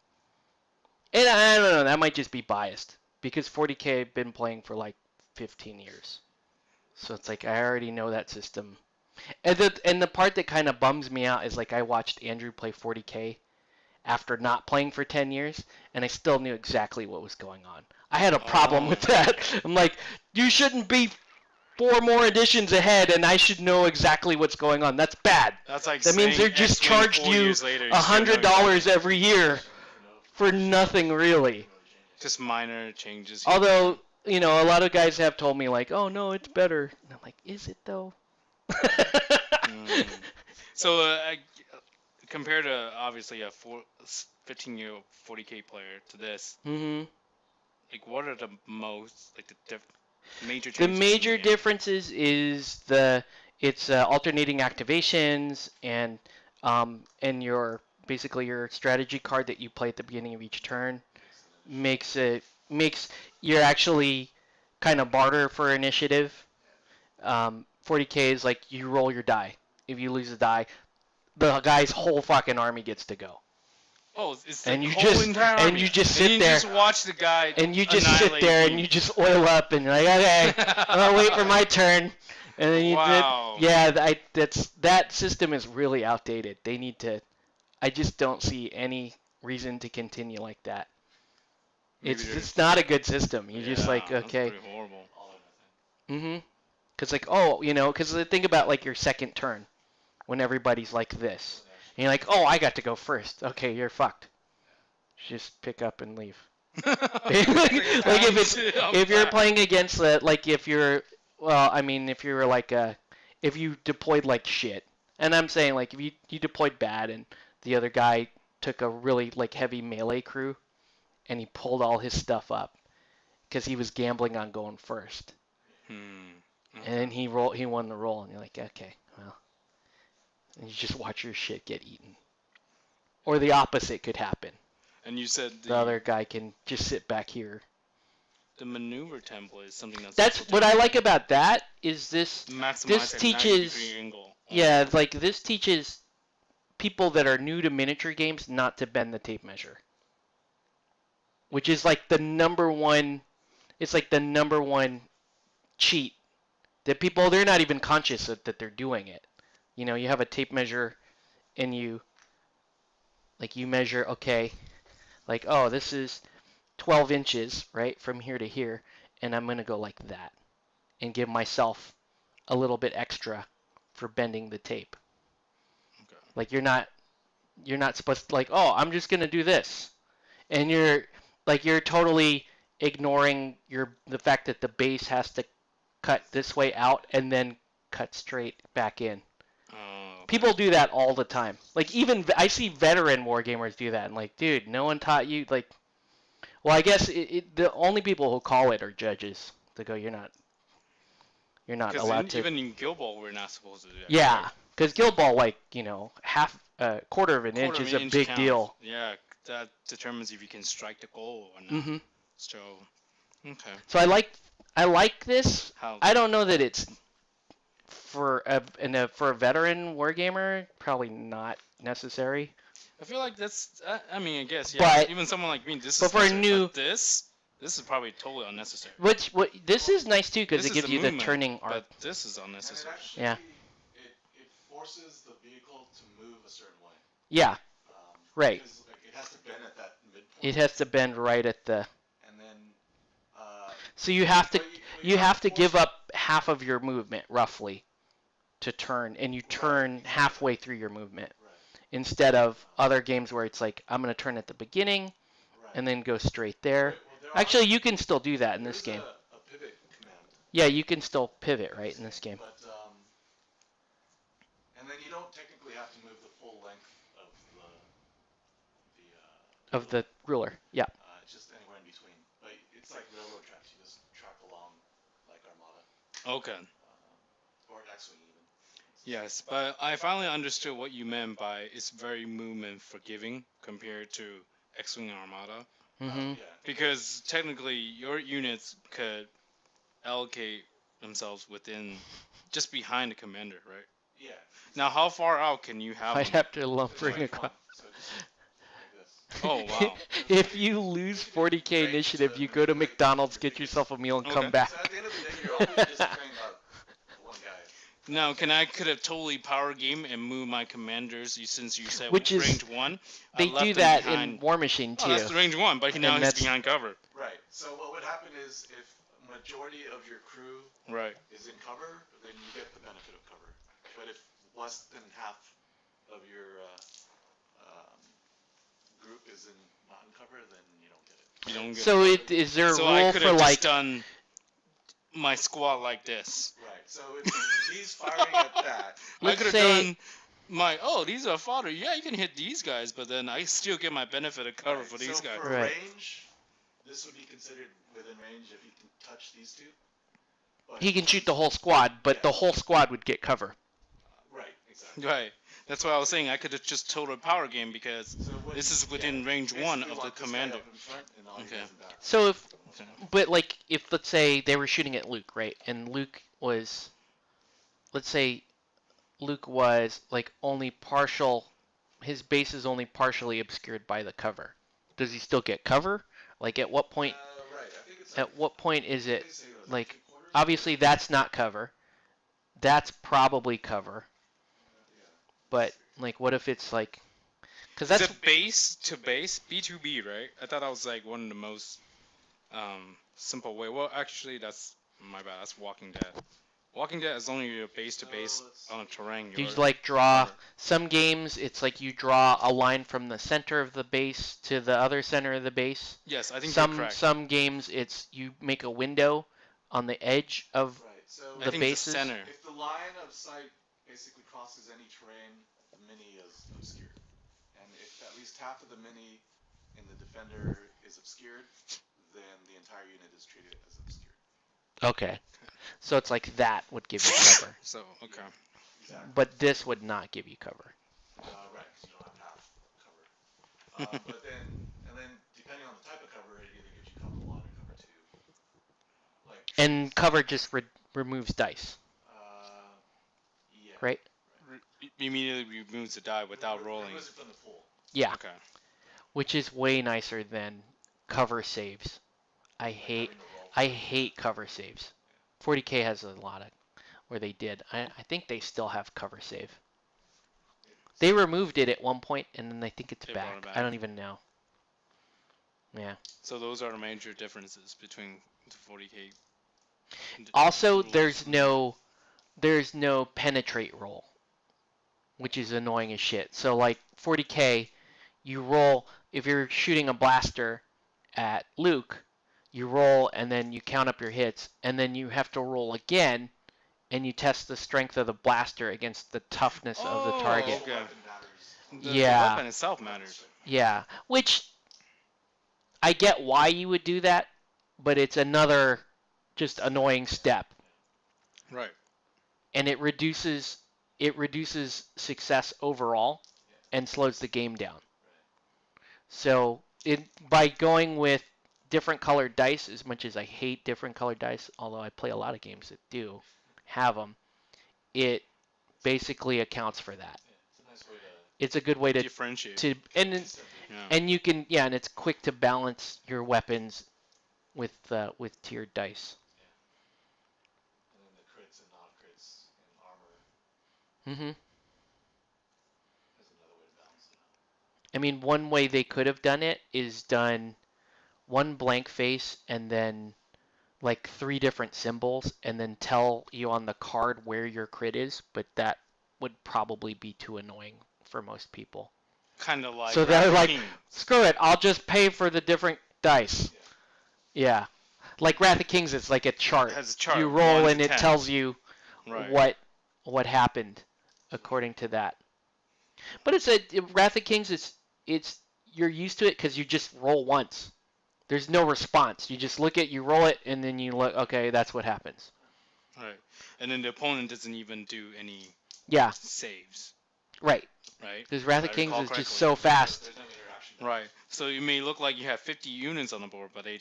And I don't know, that might just be biased because 40K I've been playing for like 15 years. So it's like I already know that system. And the part that kind of bums me out is like I watched Andrew play 40K after not playing for 10 years, and I still knew exactly what was going on. I had a problem with that. I'm like, you shouldn't be 4 more editions ahead, and I should know exactly what's going on. That's bad. That's like That means saying they're just X-Wing charged 4 you years later, you still know $100 exactly. every year for nothing really. Just minor changes. Although, you know, a lot of guys have told me like, "Oh no, it's better." And I'm like, "Is it though?" So, compared to obviously a 15-year 40K player to this, Mhm. like what are the most like the major The changes? major differences is it's alternating activations and your basically your strategy card that you play at the beginning of each turn makes you're actually kind of barter for initiative. 40K is like you roll your die. If you lose a die, the guy's whole fucking army gets to go. Oh, it's And the you whole just- entire and army. you just And sit you there. just watch the guy And you just sit annihilate there and you just oil up and you're like, okay, I'm gonna wait for my turn. And then you Wow. that system is really outdated. They need to. I just don't see any reason to continue like that. Maybe It's not a good system. You're just like, that's okay. pretty horrible. All or nothing. Mm-hmm. Because like, oh, you know, because think about like your second turn when everybody's like this. And you're like, oh, I got to go first. Okay, you're fucked. Just pick up and leave. Like if you're playing against like if you're well, I mean if you're like if you deployed like shit, and I'm saying like if you deployed bad and the other guy took a really like heavy melee crew and he pulled all his stuff up because he was gambling on going first, and then he won the roll, and you're like, okay, well, and you just watch your shit get eaten, or the opposite could happen. And you said The other guy can just sit back here. the maneuver template is something That's also what I like about that is this maximize this at teaches- 90-degree angle. yeah, like this teaches people that are new to miniature games not to bend the tape measure. Which is like the number one it's like the number one cheat that people they're not even conscious that they're doing it. You know, you have a tape measure and you measure, okay, like, oh, this is 12 inches, right, from here to here, and I'm going to go like that and give myself a little bit extra for bending the tape. Okay. Like you're not supposed to like, oh, I'm just going to do this. And you're totally ignoring the fact that the base has to cut this way out and then cut straight back in. People do that all the time. Like even I see veteran wargamers do that, and like, dude, no one taught you. Like, well, I guess the only people who call it are judges. They go, you're not allowed to. Even in Guild Ball, we're not supposed to do that. Yeah, because Guild Ball, like, you know, quarter of an inch Quarter is of a an big counts. deal. Yeah, that determines if you can strike the goal or not. Hmm So, okay. So I like this. How? I don't know that it's for a veteran wargamer, probably not necessary. I feel like that's. I mean, I guess yeah. But- even someone like me, this but is for a necessary, new- but this is probably totally unnecessary. What this is nice too because This it is gives you the movement, turning arc. But this is And it unnecessary. actually, Yeah. it forces the vehicle to move a certain way. Yeah, right. Because like, it has to bend at that midpoint. It has to bend right at the. And then. So you have to but you have to force- give up half of your movement roughly to turn, and you turn halfway through your movement Right. instead of other games where it's like I'm gonna turn at the beginning Right. and then go straight there. Right, well, there Actually, you can still do that in there this is game. A pivot command. Yeah, you can still pivot right in this game. But and then you don't technically have to move the full length of Of the ruler. Yeah. It's just anywhere in between. But it's like railroad tracks. You just track along like Armada Okay. or X-wing even. Yes, but I finally understood what you meant by it's very movement forgiving compared to X-Wing Armada. Hmm Yeah. Because technically your units could allocate themselves within just behind the commander, right? Yeah. Now how far out can you have I'd them? have to It's bring like across. one, so just like this. Oh, wow. If you lose 40K initiative, you go to McDonald's, get yourself a meal, and Okay. come back. So at the end of the day, you're only just carrying about one guy. Now, could have totally power game and move my commanders? Since you said Which is- range 1, I They left do them that behind. in War Machine Oh, too. that's the range 1, but now And he's that's- behind cover. Right. So what would happen is if majority of your crew Right. is in cover, then you get the benefit of cover. But if less than half of your group is not in cover, then you don't get it. You don't get So is there a So I rule could for have like? just done my squad like this. Right. So if he's firing at that, I Let's could have say- done these are fodder. Yeah, you can hit these guys, but then I still get my benefit of cover right, for these so guys. For Right. range, this would be considered within range if he can touch these two. But He can shoot the whole squad, but the whole squad would get cover. Right. Exactly. Right. That's why I was saying I could have just total power game because So what- this is within yeah, range 1 basically of the lock this guy commander. up in front and all you Okay. guys in back. So if, Okay. but like if let's say they were shooting at Luke, right? And Luke was, let's say, Luke was like only partial. His base is only partially obscured by the cover. Does he still get cover? Like at what point? Right. I think it's At what point is it? they say it was like, 3/4? Obviously, that's not cover. That's probably cover. Yeah. But like, what if it's like? Because Is that's it base to base B2B, right? I thought that was like one of the most simple way. Well, actually, that's my bad. That's Walking Dead. Walking Dead is only your base to base on a terrain. you You're- like draw cover. some games. It's like you draw a line from the center of the base to the other center of the base. Yes, I think you're Some correct. some games it's you make a window on the edge of Right. So the I think bases. the center. if the line of sight basically crosses any terrain, the mini is obscured. And if at least half of the mini in the defender is obscured, then the entire unit is treated as obscured. Okay. So it's like that would give you cover, So okay. Exactly. but this would not give you cover. Right, because you don't have half cover. But then depending on the type of cover, it either gives you cover 1 or cover 2. Like. And cover just removes dice, Yeah. right? Immediately removes the die without rolling. Removes it from the pool. Yeah, Okay. which is way nicer than cover saves. I hate Having to roll. I hate cover saves. 40K has a lot of where they did. I think they still have cover save. They removed it at one point, and then I think it's They brought back. it back. I don't even know. Yeah. So those are the major differences between the 40K. Also, rules. there's no penetrate roll, which is annoying as shit. So like 40K, you roll if you're shooting a blaster at Luke, you roll and then you count up your hits, and then you have to roll again, and you test the strength of the blaster against the toughness of the Oh, target. okay. Weapon matters. The Yeah. weapon itself matters. Yeah, which I get why you would do that, but it's another just annoying step, Right. and it reduces success overall and slows the game down. So by going with different colored dice, as much as I hate different colored dice, although I play a lot of games that do have them, it basically accounts for that. It's a nice way to It's a good way to Differentiate. and disseminate. Yeah. and you can and it's quick to balance your weapons with tiered dice. And then the crits and non-crits and armor hmm is another way to balance it out. I mean, one way they could have done it is done one blank face and then like 3 different symbols and then tell you on the card where your crit is, but that would probably be too annoying for most people. Kind of like. So they're Wrath of like, King. screw it, I'll just pay for the different dice. Yeah. Like Wrath of Kings, it's like a chart. It has a chart, You roll 1 and to it 10. tells you Right. what happened according to that. But it's Wrath of Kings. It's you're used to it because you just roll once. There's no response. You just you roll it, and then you look. Okay, that's what happens. Right. And then the opponent doesn't even do any Yeah, saves. right. Right. Because Wrath of If I Kings recall is just correctly. so fast. There's no interaction. Right. So it may look like you have 50 units on the board, but they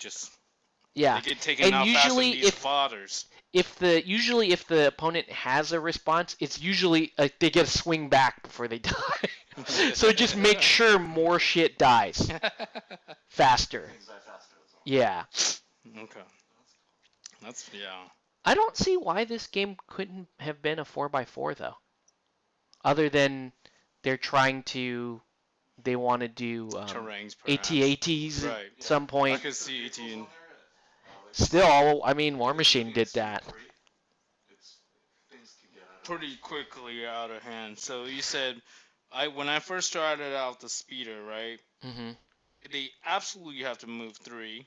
Yeah. get taken And out faster than usually these if- fathers. If the opponent has a response, it's usually they get a swing back before they die. So just make sure more shit dies faster. Things die faster, that's all. Yeah. Okay. That's yeah. I don't see why this game couldn't have been a 4x4 though. Other than they're trying to, they want to do Terrains, perhaps. AT-ATs Right. at some I point. could see Vehicles 18. on there, like, Still, I mean, War because Machine looking at did Speed that. 3, it's things can get out of Pretty hand. quickly out of hand. So you said, when I first started out the speeder, right? Mm-hmm. They absolutely have to move 3.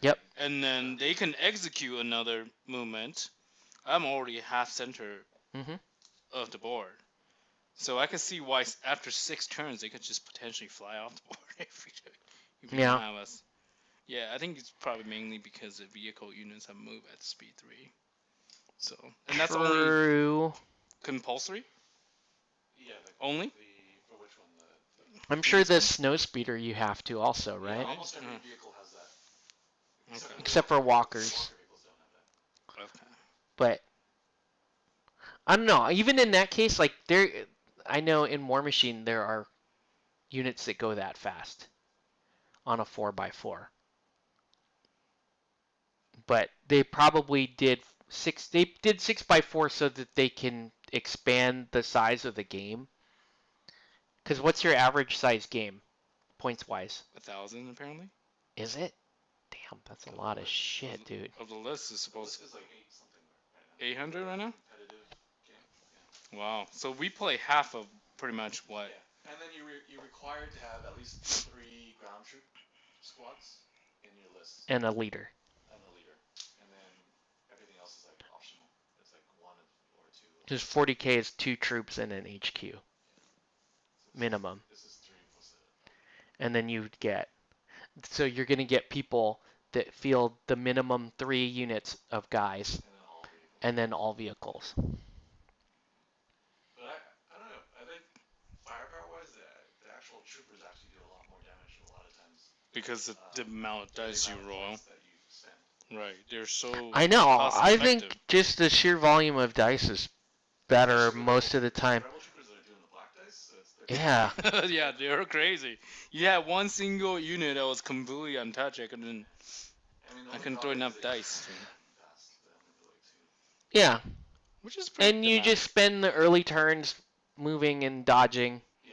Yep. And then they can execute another movement. I'm already half center Mm-hmm. of the board. So I can see why after 6 turns they could just potentially fly off the board if you Yeah. don't have us. Yeah, I think it's probably mainly because the vehicle units have moved at speed 3. So, and that's only True. compulsory? Yeah, Only? for which one? I'm sure the snow speeder you have to also, Yeah, right? almost every vehicle has that. Okay. Except for walkers. Walker vehicles don't have that. Okay. But I don't know. Even in that case, like I know in War Machine there are units that go that fast on a 4x4. But they probably did 6. They did 6x4 so that they can expand the size of the game. Because what's your average size game, points wise? 1,000 apparently. Is it? Damn, that's a lot of shit, dude. Of the list is supposed This is like 8 something right now. 800 right now. Competitive game. Yeah. Wow. So we play half of pretty much what? Yeah. And then you're required to have at least 3 ground troop squads in your list And a leader. and a leader, and then everything else is like optional. It's like 1 or 2. Because 40k is 2 troops and an HQ minimum. This is 3 plus And then you get, so you're going to get people that field the minimum 3 units of guys and then all vehicles. and then all vehicles. But I don't know. I think firepower wise, the actual troopers actually do a lot more damage a lot of times. Because the amount of dice you roll. That you spend. Right. They're so. I know. cost I effective. think just the sheer volume of dice is better most of the time. Rebel troopers that are doing the black dice, so it's Yeah. Yeah, they're crazy. You had one single unit that was completely untouched. I couldn't throw enough dice. Yeah. Which is pretty And you dramatic. just spend the early turns moving and dodging. Yeah.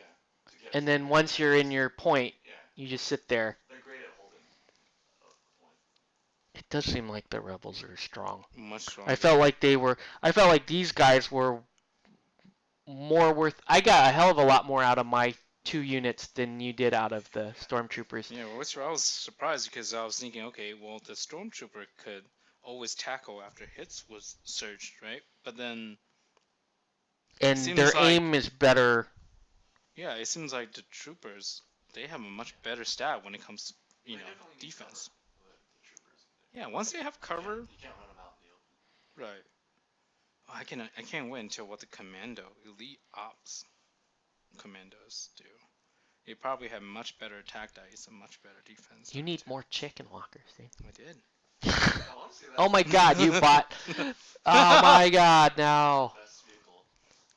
To get And then once you're in your point, yeah, you just sit there. they're great at holding the point. It does seem like the rebels are strong. much stronger. I felt like these guys were more worth. I got a hell of a lot more out of my 2 units than you did out of the stormtroopers. Yeah, I was surprised because I was thinking, okay, well, the stormtrooper could always tackle after hits was surged, right? But then, And seems their like- aim is better. yeah, it seems like the troopers, they have a much better stat when it comes to, They definitely need defense. cover, the troopers. Yeah, once they have cover, You can't run them out in the open. right. Oh, I can't wait until what the elite ops commandos do. They probably have much better attack dice and much better defense. You need more chicken walkers, dude. I did. Honestly, Oh my god, you bought. Oh my god, no. best vehicle.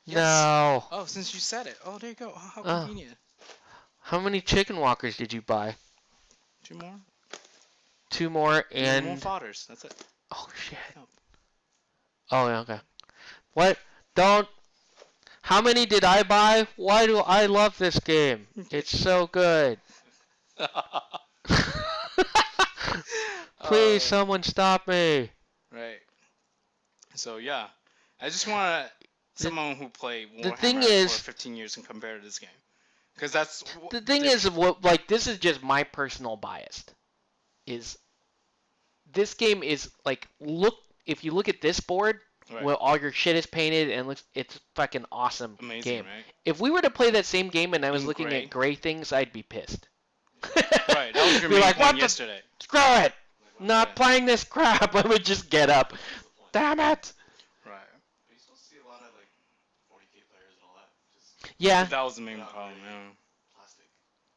Yes. No. Oh, since you said it. Oh, there you go. Oh, how Oh. convenient. How many chicken walkers did you buy? 2 more? 2 more And more and. fodders. That's it. Oh shit. Nope. Oh, yeah, okay. What? Don't. How many did I buy? Why do I love this game? It's so good. Please, someone stop me. Right. So yeah, I just want someone who played the Warhammer thing is- for 15 years and compare to this game, because that's The thing is, what like this is just my personal bias. Is this game is like if you look at this board, right. where all your shit is painted and it's fucking awesome amazing, game. right? If we were to play that same game and I was In looking gray. at gray things, I'd be pissed. Right. That was your Be main like, point what the yesterday. screw it! Not Yeah. playing this crap. I would just get up. What's the point? Damn it! Right. But you still see a lot of like 40k players and all that. Just Yeah. That was the main Not problem. really. Yeah. plastic.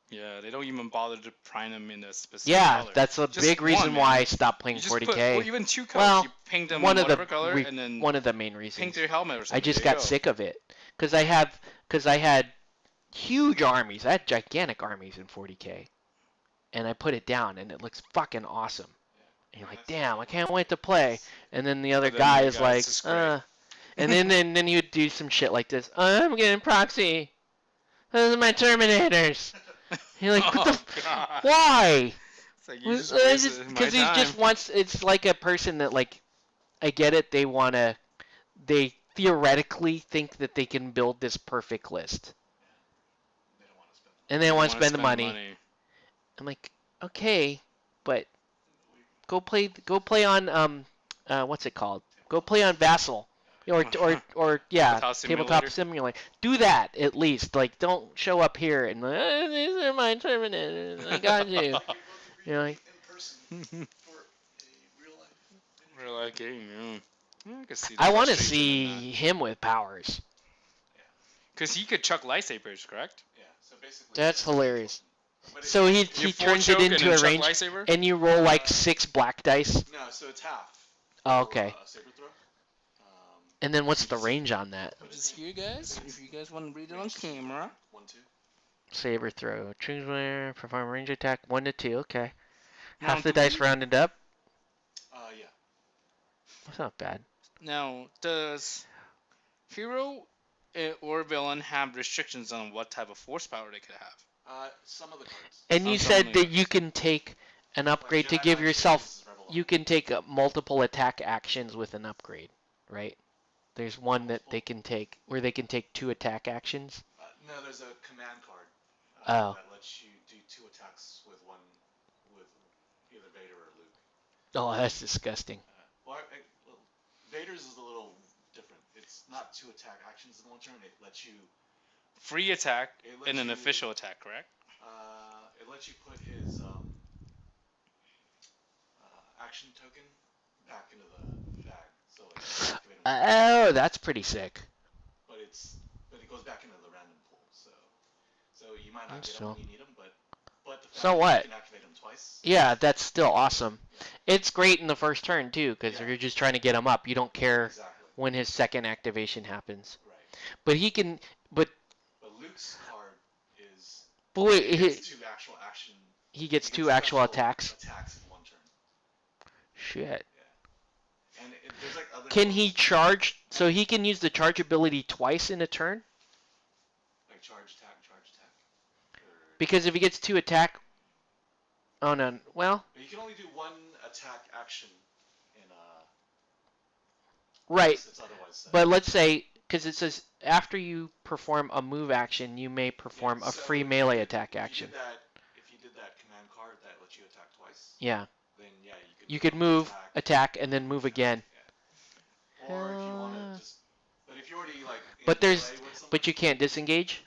Yeah. They don't even bother to prime them in a specific Yeah, color. that's a Just big reason one, why man. I stopped You playing just 40k. put well, even 2 colors. Well, you paint them one of the whatever color, and then one of the main paint reasons. their helmet or something. I just There you got go. sick of it because I had huge armies. I had gigantic armies in 40k, and I put it down, and it looks fucking awesome. And you're like, damn, I can't wait to play. And then the other But then guy the is guy's like, just great. and then you would do some shit like this. I'm getting proxy. Those are my Terminators. You're like, what the? God. Why? It's like you just wasted my Because he time. just wants. It's like a person that like, I get it. They theoretically think that they can build this perfect list, They don't want to spend. and they Don't want to wanna spend the money. I'm like, okay, but go play on what's it called? Go play on Vassal. Or yeah, Tabletop tabletop Simulator? simulator. Do that at least. Like, don't show up here and these are my Terminators. I got you. Like you're You know, really like, in person for a real life video Real life game, yeah. I can see the I want to frustration in that. see him with powers. Because he could chuck lightsabers, correct? Yeah. So basically. That's hilarious. But So he You full turns it choke and into then a chuck range, lightsaber? and you roll like 6 black dice. No, so it's half. Oh, for, okay. Saber throw. And then what's the range on that? Just here, guys. If you guys want to read it on camera. 1, 2. Saber throw. Choose where perform range attack 1 to 2. Okay. Now, Half the do dice we- rounded up. Yeah. That's not bad. Now, does hero or villain have restrictions on what type of force power they could have? Some of the cards. And you Some said of that the you can take an upgrade to Jedi give Knight yourself. is Rebel You can take multiple attack actions with an upgrade, right? There's one that they can take where they can take 2 attack actions. No, there's a command card Oh. that lets you do 2 attacks with either Vader or Luke. Oh, that's disgusting. Well, Vader's is a little different. It's not 2 attack actions in one turn. It lets you. Free attack It lets and an you, official attack, correct? It lets you put his action token back into the bag. So like, you can activate him twice, Oh, that's pretty sick. but it goes back into the random pool. So you might not That's get him when chill. you need him, but the fact So that what? you can activate him twice. Yeah, that's still awesome. Yeah. It's great in the first turn too, because Yeah. you're just trying to get him up. You don't care Exactly. when his second activation happens. Right. But he can. But But Luke's card is. boy, He gets 2 actual action. he gets he 2 actual attacks. Attacks in one turn. Shit. And there's like other. Can he modes, charge? So he can use the charge ability twice in a turn? like charge attack? Or, Because if he gets 2 attack. Oh no. Well, but you can only do 1 attack action in right. It's otherwise set. But let's say, because it says after you perform a move action, you may perform Yeah, a so free if melee you- attack if action. If you did that command card that lets you attack twice, Yeah. then yeah, You could move, attack, and then move again. Yeah. Or if you want Uh, to just. But if you already like. But in there's, play with someone, but you can't disengage.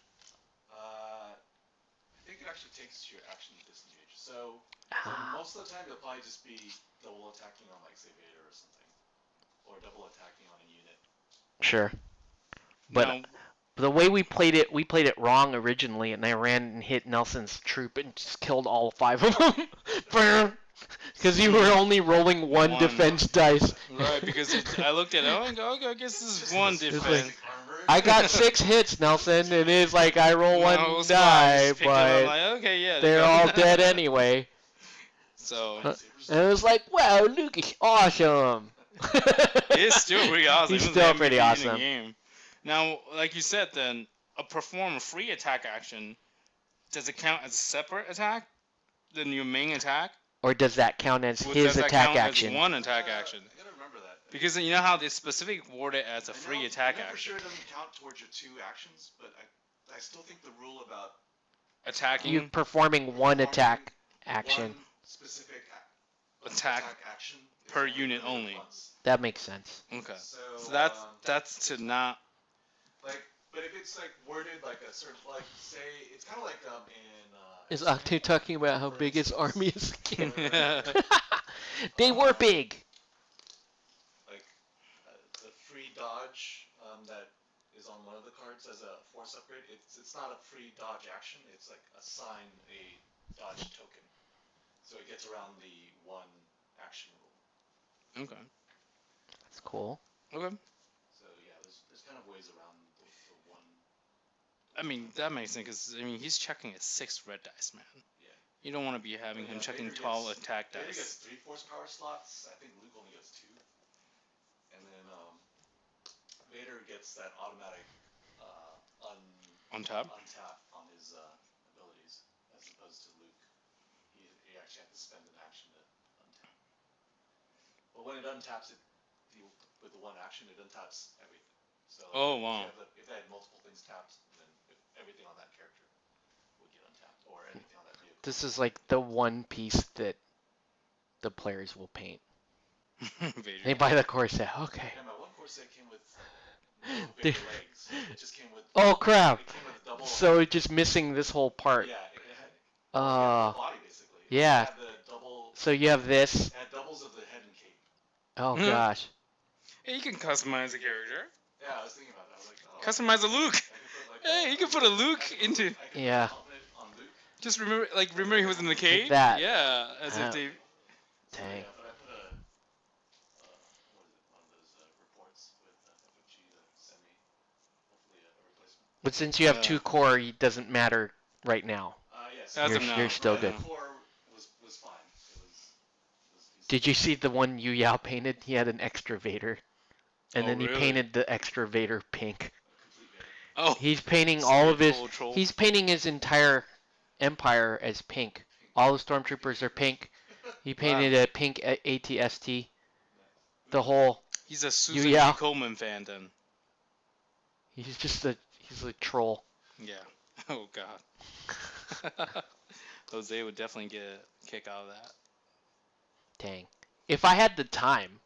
I think it actually takes your action to disengage. So Ah, most of the time, you'll probably just be double attacking on like say Vader or something, or double attacking on a unit. sure. But Now, the way we played it wrong originally, and I ran and hit Nelson's troop and just killed all 5 of them. Because you were only rolling one One. defense dice. right, because I looked at it, oh, okay, I guess this is one Just defense. basic armor. I got 6 hits, Nelson, and it's like I roll No, one it was fine. I die, just picked it up, I'm but like, okay, yeah. they're all dead anyway. So, Lightsabers. And it was like, wow, Luke is awesome. it's still pretty awesome. He's Even still the pretty MVP in awesome. the game. Now, like you said, then perform a free attack action. Does it count as a separate attack than your main attack? Or does that count as Or his does that attack count action? As one attack action. I gotta remember that. Because you know how they specifically word it as a I free know- attack I know for action. sure it doesn't count towards your 2 actions, but I still think the rule about Attacking, You performing one attack action. one specific attack. action is per only unit limited only. once. That makes sense. Okay. So, So that's to not. like, but if it's like worded like a certain, like say it's kind of like in. Is X-Men, Octane talking about how for big his instance, army is again? where, They were big. like the free dodge that is on one of the cards as a force upgrade. It's not a free dodge action. It's like assign a dodge token, so it gets around the 1 action rule. Okay. That's cool. Okay. So yeah, there's kind of ways around the 1. I mean that makes sense because I mean he's checking a 6 red dice, man. Yeah. You don't want to be having him checking Vader 12 gets- attack Vader gets dice. 3 force power slots. I think Luke only gets 2. And then Vader gets that automatic On top? untap on his abilities, as opposed to Luke. He actually has to spend an action to untap. But when it untaps it, with the one action, it untaps everything. So Oh, wow. if they had multiple things tapped, then everything on that character would get untapped, or anything on that vehicle. This is like the one piece that the players will paint. Vader. They buy the core set. Okay. Yeah, my one core set came with no Vader legs. It just came with. Oh crap! It came with a double. So it's just missing this whole part. Yeah, it had the body basically. Yeah. It had the double. So you have this. It had doubles of the head and cape. Oh gosh. Hey, you can customize a character. Yeah, I was thinking about that. I was like, oh. Customize a Luke. Hey, you can put a Luke into. Yeah. On Luke. Just remember he was in the cave. that. Yeah, as if they. Dang. Yeah, but I put a. What is it? One of those reports with FFG that send me. Hopefully a replacement. But since you have 2 core, it doesn't matter right now. Yes. As You're, of now. you're still good. The core was fine. It was Did you see the one Yu Yao painted? He had an extra Vader. And Oh, then he really? painted the extra Vader pink. complete Vader. Oh. He's painting all of his. Troll. He's painting his entire empire as pink. All the stormtroopers are pink. He painted a pink ATST. The whole. He's a Susan Yeah. B. Coleman fan then. He's just a. He's a troll. Yeah. Oh god. Jose would definitely get a kick out of that. Dang. If I had the time,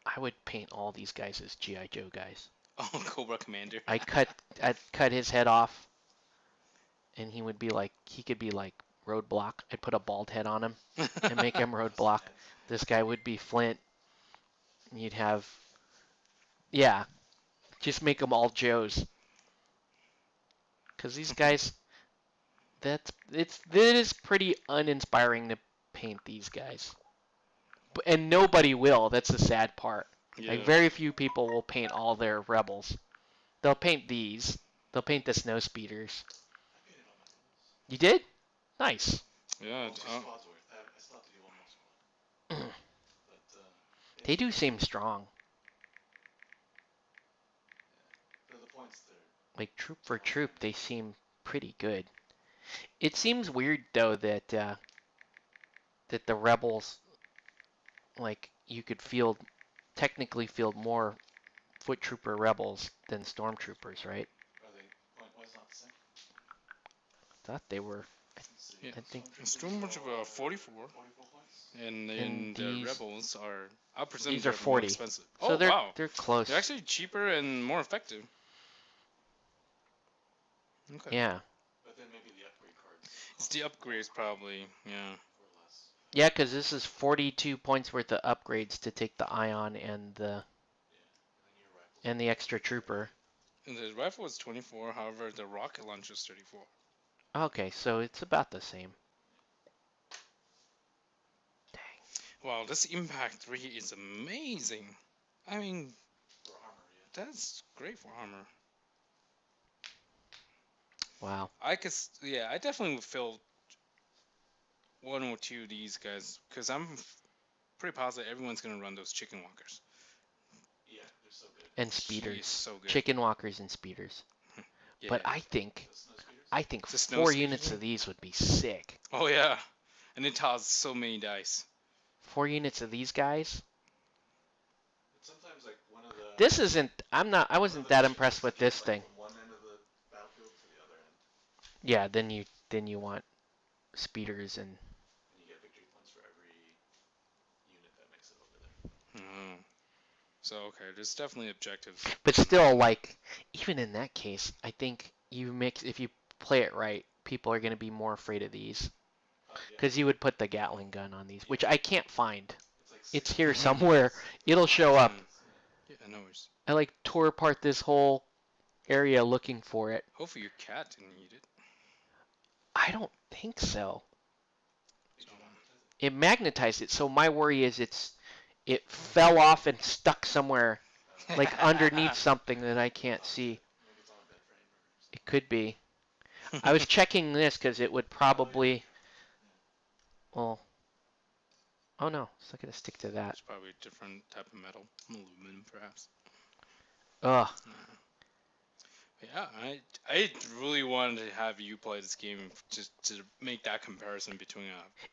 I would paint all these guys as G.I. Joe guys. Oh, Cobra Commander. I'd cut his head off, and he could be like Roadblock. I'd put a bald head on him and make him Roadblock. This guy would be Flint. And you'd have, yeah, just make them all Joes. Cause these guys, it is pretty uninspiring to paint these guys, and nobody will. That's the sad part. Yeah. Like very few people will paint all their rebels. They'll paint these. They'll paint the snow speeders. I painted all my rebels. You did? Nice. Yeah. Well, 2 squads worth. I still have to do one more squad. But They do seem strong. the points there. Like troop for troop, they seem pretty good. It seems weird though that the rebels, like you could technically field more foot trooper rebels than stormtroopers, right? Are they point-wise not the same? Thought they were. Let's see. Yeah. I think Stormtroopers are 44, 44 points. and And the these- rebels are. I'll presume these are they're 40. More expensive. So Oh they're wow. they're close. They're actually cheaper and more effective. Okay. Yeah. But then maybe the upgrade cards It's the upgrades probably. Yeah. were less. Yeah, because this is 42 points worth of upgrades to take the Ion and the Yeah. And then your rifles. and the extra trooper. And the rifle is 24. However, the rocket launcher is 34. Okay, so it's about the same. Dang. Wow, this Impact 3 is amazing. I mean, For armor, yeah. that's great for armor. Wow. I definitely would fill 1 or 2 of these guys because I'm pretty positive everyone's gonna run those chicken walkers. Yeah, they're so good. And He is speeders. so good. Chicken walkers and speeders. Yeah. But I think The snow speeders? I The snow 4 speeders, units yeah. of these would be sick. Oh yeah, and it toss so many dice. 4 units of these guys. But sometimes like one of the. This isn't. I wasn't that impressed with this thing. From one end of the battlefield to the other end, Yeah. Then you want speeders and. and you get victory points for every unit that makes it over there. So okay, there's definitely objectives. But still, like even in that case, I think if you play it right, people are gonna be more afraid of these. Yeah. Because you would put the Gatling gun on these, which I can't find. It's like It's 6 here points. somewhere. It'll show up. Yeah, no worries. I like tore apart this whole area looking for it. Hopefully your cat didn't eat it. I don't think so. Did you magnetize it? It magnetized it, so my worry is it fell off and stuck somewhere, like underneath something that I can't see. Maybe it's on a bed frame or something. It could be. I was checking this because it would probably. Well, oh no, it's not gonna stick to that. It's probably a different type of metal, aluminum perhaps. Ugh. Yeah, I really wanted to have you play this game just to make that comparison between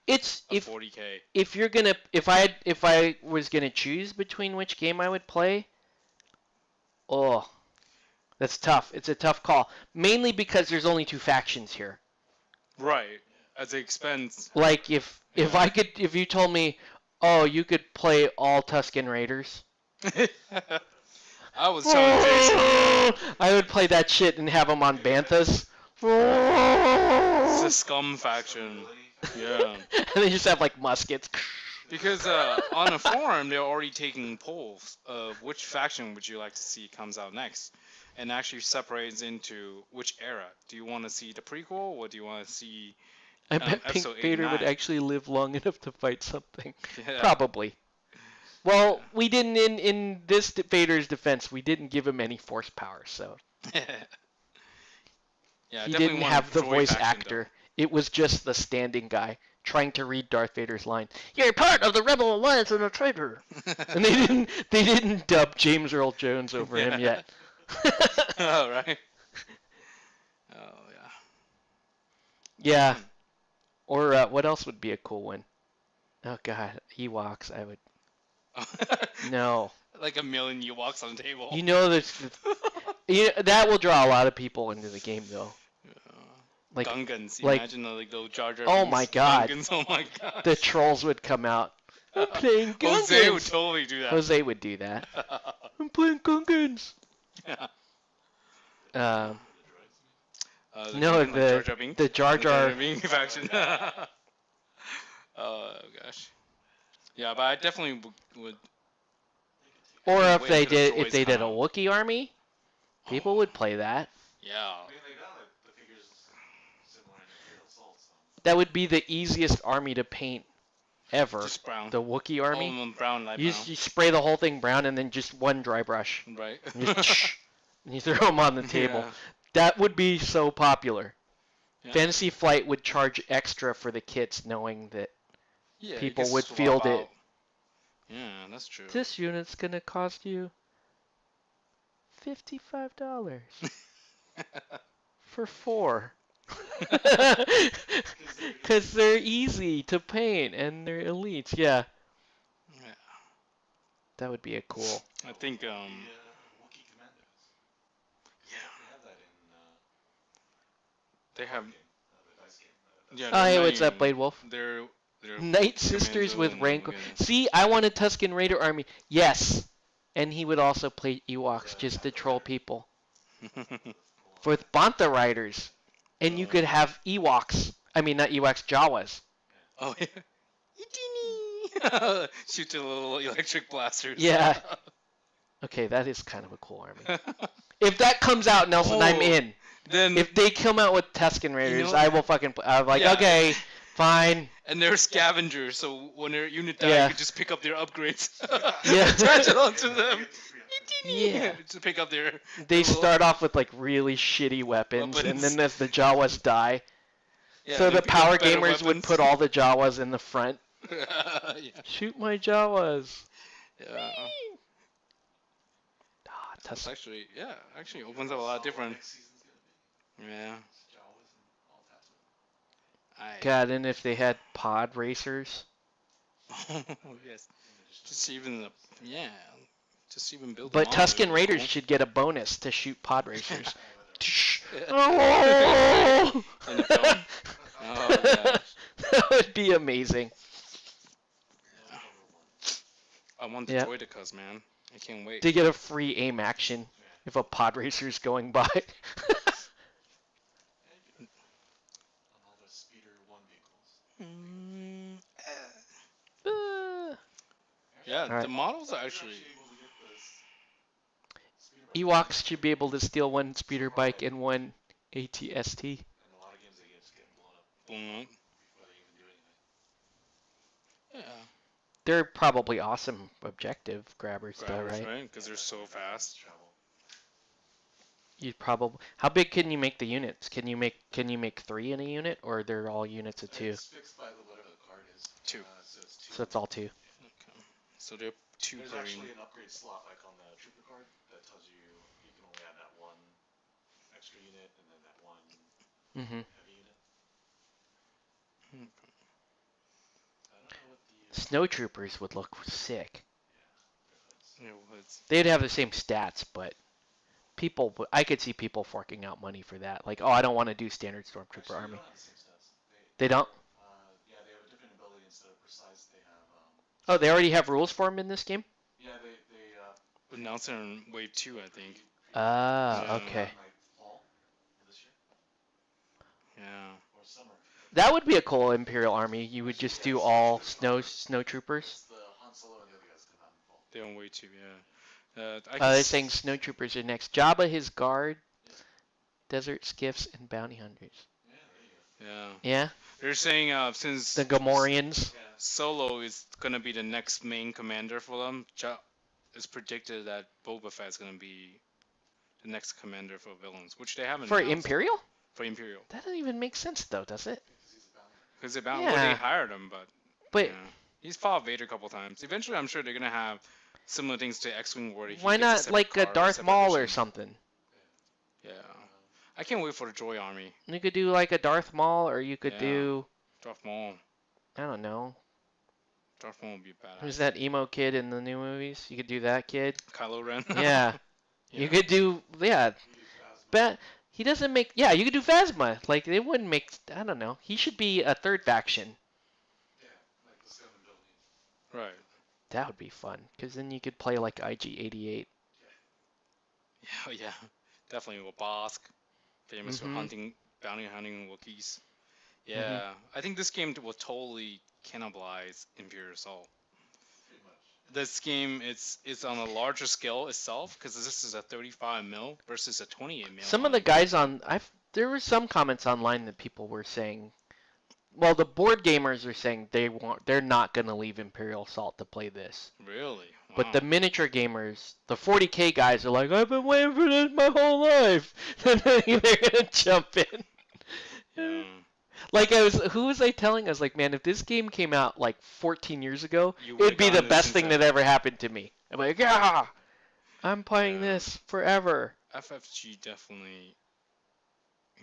It's a 40K. if you're gonna if I was gonna choose between which game I would play, oh, that's tough. It's a tough call. Mainly because there's only two factions here. Right. At the expense. Like if you told me, oh, you could play all Tusken Raiders. I was telling Jason. I would play that shit and have them on Banthas. It's a scum faction. Yeah. And they just have like muskets. Because on a forum, they're already taking polls of which faction would you like to see comes out next, and actually separates into which era. Do you want to see the prequel, or do you want to see I bet Pink episode Vader 89? would actually live long enough to fight something. Yeah. Probably. Well, we didn't in this Vader's defense. We didn't give him any force power, so Yeah, he definitely didn't want have a the droid voice faction, actor. It was just the standing guy trying to read Darth Vader's line. You're part of the Rebel Alliance and a traitor. And they didn't dub James Earl Jones over him yet. Oh, right. Oh, yeah. Yeah. Or what else would be a cool one? Oh god, Ewoks. I would. No. Like a million Ewoks on the table. You know that will draw a lot of people into the game though. Like Gungans. like- Imagine the like, little Jar Jar Oh Binks my God. Gungans. Oh my god. the trolls would come out. I'm playing Gungans. Jose would totally do that. Jose would do that. I'm playing Gungans. Yeah. The No, Gungan, like the Jar Jar Binks? the Jar The Jar Jar. Binks faction. Oh gosh. Yeah, but I definitely would. Or Wait if they until the did droids if they did a come out. Wookiee army, people would play that. Yeah. I mean, they got like the figures similar in Imperial Assault, so. That would be the easiest army to paint ever. Just brown. The Wookiee army. Oh, brown, light You, brown. you spray the whole thing brown and then just one dry brush. Right. And you throw them on the table. Yeah. That would be so popular. Yeah. Fantasy Flight would charge extra for the kits knowing that Yeah, you people can would swap field it. out. Yeah, that's true. this unit's going to cost you $55 for 4. Because they're easy to paint and they're elites. Yeah, Yeah. that would be a cool. I think The Wookiee Commandos. yeah, They have that in they have game, the dice game. yeah. Oh, they're hey, not what's up, even- Blade Wolf? They're Night Sisters with Commando Rancor. and- See, I want a Tusken Raider army. Yes. And he would also play Ewoks just to troll people. With Bantha Riders. And you could have Ewoks. I mean, not Ewoks, Jawas. Oh yeah. Shoot the little electric blasters. Yeah. Okay, that is kind of a cool army. If that comes out, Nelson, I'm Oh. in. Then If they come out with Tusken Raiders, know- I will fucking. I'm like, Yeah. okay, fine. and they're scavengers, so when their unit dies, Yeah. you can just pick up their upgrades. Yeah. Attach it onto them. Yeah. To pick up their. They little- start off with like really shitty weapons, and then as the Jawas die, Yeah, so then the pick up power better gamers would weapons. put all the Jawas in the front. Yeah. Shoot my Jawas. Yeah. Ah, That's Tusken. actually opens up a lot of different. Next season's gonna be Yeah. Jawas and all types of. God, and if they had pod racers. Yes. Just even the just even build. But them on, Tusken it's Raiders cool. should get a bonus to shoot pod racers. In Oh! the film? Oh gosh. That would be amazing. I want the Yeah. droidicas, man. I can't wait. To get a free aim action if a pod racer's going by. On all the Speeder 1 vehicles. Yeah, Alright. the models are actually. able to get the Speeder bike. Ewoks should be able to steal one speeder bike and one ATST. In a lot of games, they just get blown up Blown up. before they even do anything. Yeah. They're probably awesome objective grabbers, though, Grabbers, right? right? Because they're so fast. Travel. You probably. How big can you make the units? Can you make 3 in a unit, or they're all units of 2? It's fixed by whatever the card 2. So it's 2. So it's all 2. Okay. So they're 2 There's per actually unit. an upgrade slot like on the trooper card that tells you you can only add that one extra unit and then that one Mm-hmm. heavy unit. Okay. I don't know what the Snow troopers would look sick. their hoods. Yeah, well, it's, They'd have the same stats, but I could see people forking out money for that. Like, oh, I don't want to do standard stormtrooper Actually, they army. don't have the same stats. They don't? Yeah, they have a different ability instead of precise. They have Oh, they already have rules for them in this game? yeah, they announced it in Wave 2, I think. Ah, Yeah. okay. like fall of this year Yeah. or summer. That would be a cool Imperial army. You would Actually, just yeah, do it's all actually snow troopers. It's the Han Solo and the other guys come out in fall. They're on Wave 2, yeah. They're saying snow troopers are next. Jabba, his guard, Yeah. desert skiffs, and bounty hunters. Yeah, there you go. Yeah. Yeah? They're saying since The Gamorreans. Yeah. Solo is gonna be the next main commander for them, it's predicted that Boba Fett's gonna be the next commander for villains, which they haven't For announced. Imperial? For Imperial. That doesn't even make sense, though, does it? Because he's a bounty hunter. Because well, Yeah. they hired him, but But yeah. He's fought Vader a couple times. Eventually, I'm sure they're gonna have similar things to X-Wing, where he why gets a not separate like a car, Darth separate Maul or mission. something? Yeah. I can't wait for the Droid Army. You could do like a Darth Maul, or you could Yeah. do, Darth Maul. I don't know. Darth Maul would be badass. Who's that emo kid in the new movies? You could do that kid. Kylo Ren. Yeah. Yeah. You could do, yeah. You do Phasma. He doesn't make, yeah, you could do Phasma. Like, they wouldn't make, I don't know. He should be a third faction. Yeah, like the Scum and Villainy. Right. That would be fun, because then you could play like IG-88. Yeah, yeah. Definitely with Bosk. Famous for Mhm. bounty hunting Wookiees. Yeah. I think this game will totally cannibalize Imperial Assault. Pretty much. This game, it's on a larger scale itself, because this is a 35 mil versus a 28 mil. Some of the guys there were some comments online that people were saying, well, the board gamers are saying they're not going to leave Imperial Assault to play this. Really? Wow. But the miniature gamers, the 40K guys are like, I've been waiting for this my whole life. And then they're gonna jump in. Yeah. Like who was I telling? I was like, man, if this game came out like 14 years ago, You it'd would've be the gotten best this thing that instead. ever happened to me. I'm like, yeah, I'm playing Yeah. this forever. FFG definitely. Yeah.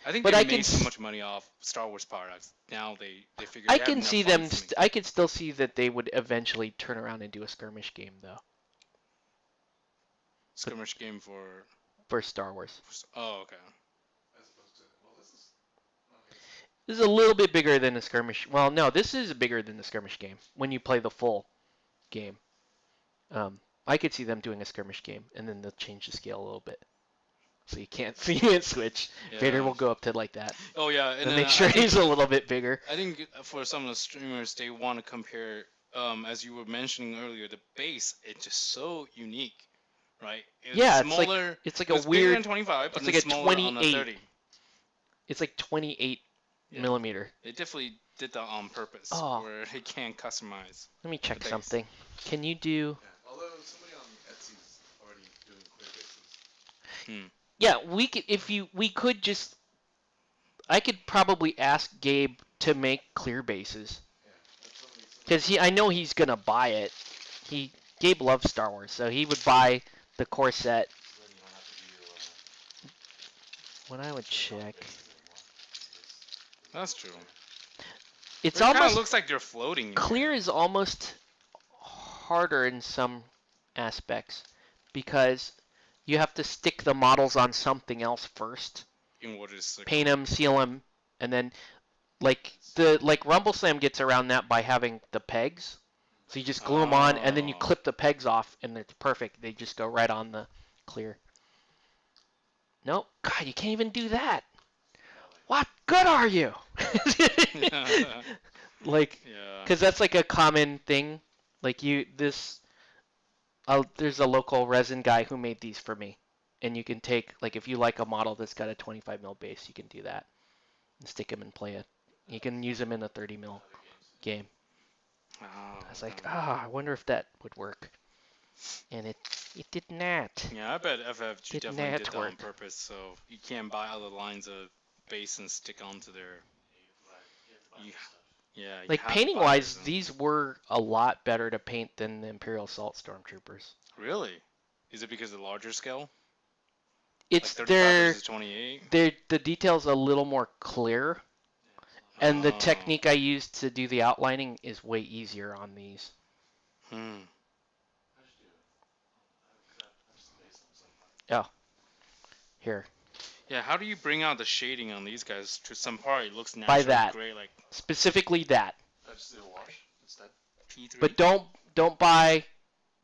I think But they I can made so s- much money off Star Wars products. Now they figure I they have can enough see them. funds to make- I could still see that they would eventually turn around and do a skirmish game though skirmish game for. for Star Wars. Oh, okay. As opposed to, well, this is. Okay. This is a little bit bigger than a skirmish. Well, no, this is bigger than the skirmish game when you play the full game. I could see them doing a skirmish game, and then they'll change the scale a little bit, so you can't switch. Yeah. Vader will go up to like that, Oh yeah, and and then make sure I think, he's a little bit bigger. I think for some of the streamers, they want to compare. As you were mentioning earlier, the base it's just so unique, right? It's Yeah, it's like- smaller. It's like it's a bigger weird. than 25, but it's it's like a smaller on the 28. 30. It's like 28 Yeah. millimeter. They definitely did that on purpose, Oh. where they can't customize. Let me check base. something. Can you do? Yeah. Although somebody on Etsy's already doing clear bases. Yeah, we could just. I could probably ask Gabe to make clear bases. Yeah. But somebody Because I know he's gonna buy it. Gabe loves Star Wars, so he would buy the core set. then you don't have to do What I would check. bases anymore. That's true. It's It kind of almost looks like they're floating. in clear there. is almost harder in some aspects because you have to stick the models on something else first, In what is like, paint them, seal them, and then like Rumble Slam gets around that by having the pegs. So you just glue them on, and then you Oh. clip the pegs off, and it's perfect. They just go right on the clear. Nope. God, you can't even do that. What good are you? Like, Yeah. because that's like a common thing. Like there's a local resin guy who made these for me, and you can take like if you like a model that's got a 25 mil base, you can do that and stick them and play it. You can use them in a 30 mil game. Oh, I was like, I wonder if that would work, and it did not. Yeah, I bet FFG Did definitely not did that on work. purpose, so you can't buy other lines of base and stick onto their. You have to buy Yeah. new stuff. Yeah, you Like have to painting buy wise, this. these were a lot better to paint than the Imperial Assault Stormtroopers. Really? Is it because of the larger scale? It's Like 35 versus 28? the details a little more clear, and the technique I used to do the outlining is way easier on these. Hmm. How'd you do it? I just made some Oh, here. Yeah, how do you bring out the shading on these guys? To some part, it looks By naturally that. gray, like Specifically that. I just do a wash instead. P3. But don't buy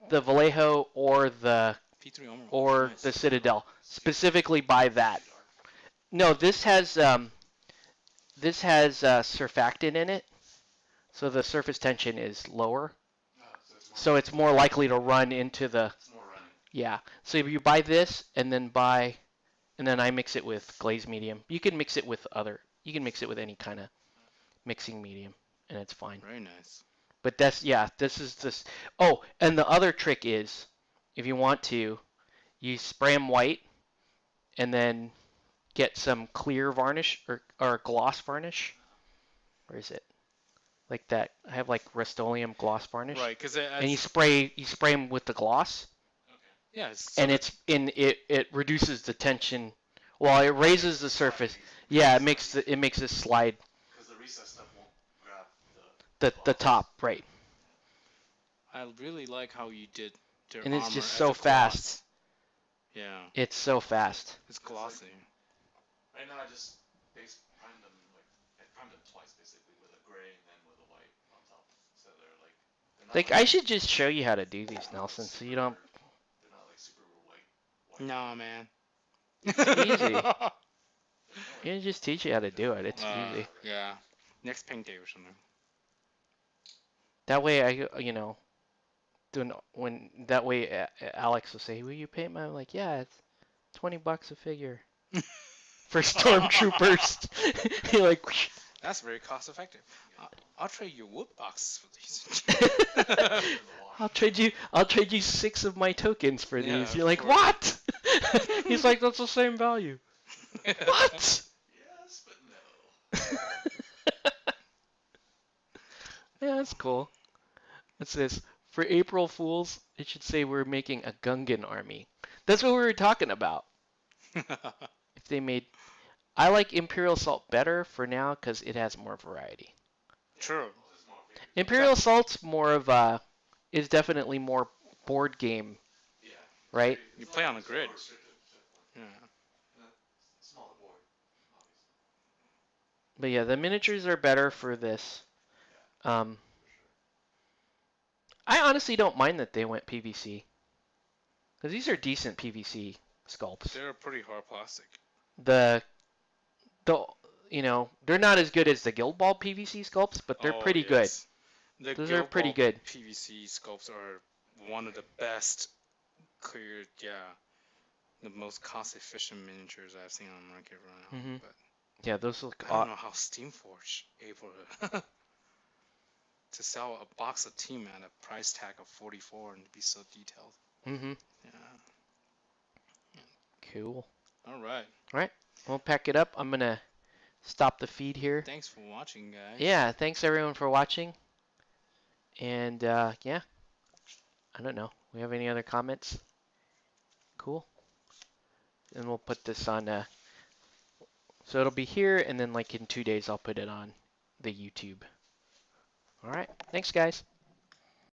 the Vallejo or the P3 armor. or Nice. the Citadel. Specifically buy that. No, this has surfactant in it, so the surface tension is lower. Oh, So it's more likely to run into the it's more running. yeah. So if you buy this and then I mix it with glaze medium. You can mix it with any kind of mixing medium, and it's fine. Very nice. But this is this. Oh, and the other trick is, if you want to, you spray them white, and then get some clear varnish or gloss varnish. Where is it? Like that. I have like Rust-Oleum gloss varnish. Right, because And you spray them with the gloss, yeah, and it reduces the tension. Well, it raises the surface. Yeah, it makes it slide. Because the recess stuff won't grab The top, right? I really like how you did their And armor it's just as so a gloss. fast. Yeah, It's so fast. it's glossy. Right now I just primed them I primed them twice basically with a gray and then with a white on top. So they're not Like I should just show you how to do these, Nelson, so you don't. they're not like super white. No, man. Easy. You can just teach you how to do it. It's easy. Yeah. Next paint day or something. That way that way Alex will say, "Will you paint my?" I'm like, "Yeah, it's $20 a figure for stormtroopers." You're like, That's very cost effective. I'll trade you wood boxes for these. I'll trade you 6 of my tokens for Yeah, these. You're like, for- what? He's like, that's the same value. What? Yes, but no. Yeah, that's cool. What's this? For April Fools, it should say we're making a Gungan army. That's what we were talking about. If they made, I like Imperial Assault better for now because it has more variety. True. Imperial Assault's more of a, is definitely more board game, Yeah. right? You play on a grid. Yeah. Smaller board, obviously. But yeah, the miniatures are better for this. I honestly don't mind that they went PVC. Because these are decent PVC sculpts. They're pretty hard plastic. The they're not as good as the Guild Ball PVC sculpts, but they're pretty good. The Those Guild are pretty Ball good. PVC sculpts are one of the best clear, the most cost-efficient miniatures I've seen on the market right now. Mhm. But Yeah, those look. I don't know how Steamforge able to to sell a box of team at a price tag of 44 and be so detailed. Mhm. Yeah. Cool. All right. We'll pack it up. I'm gonna stop the feed here. Thanks for watching, guys. Yeah, thanks everyone for watching. And yeah, I don't know. We have any other comments? Cool. And we'll put this on. So it'll be here, and then like in 2 days I'll put it on the YouTube. All right. Thanks, guys.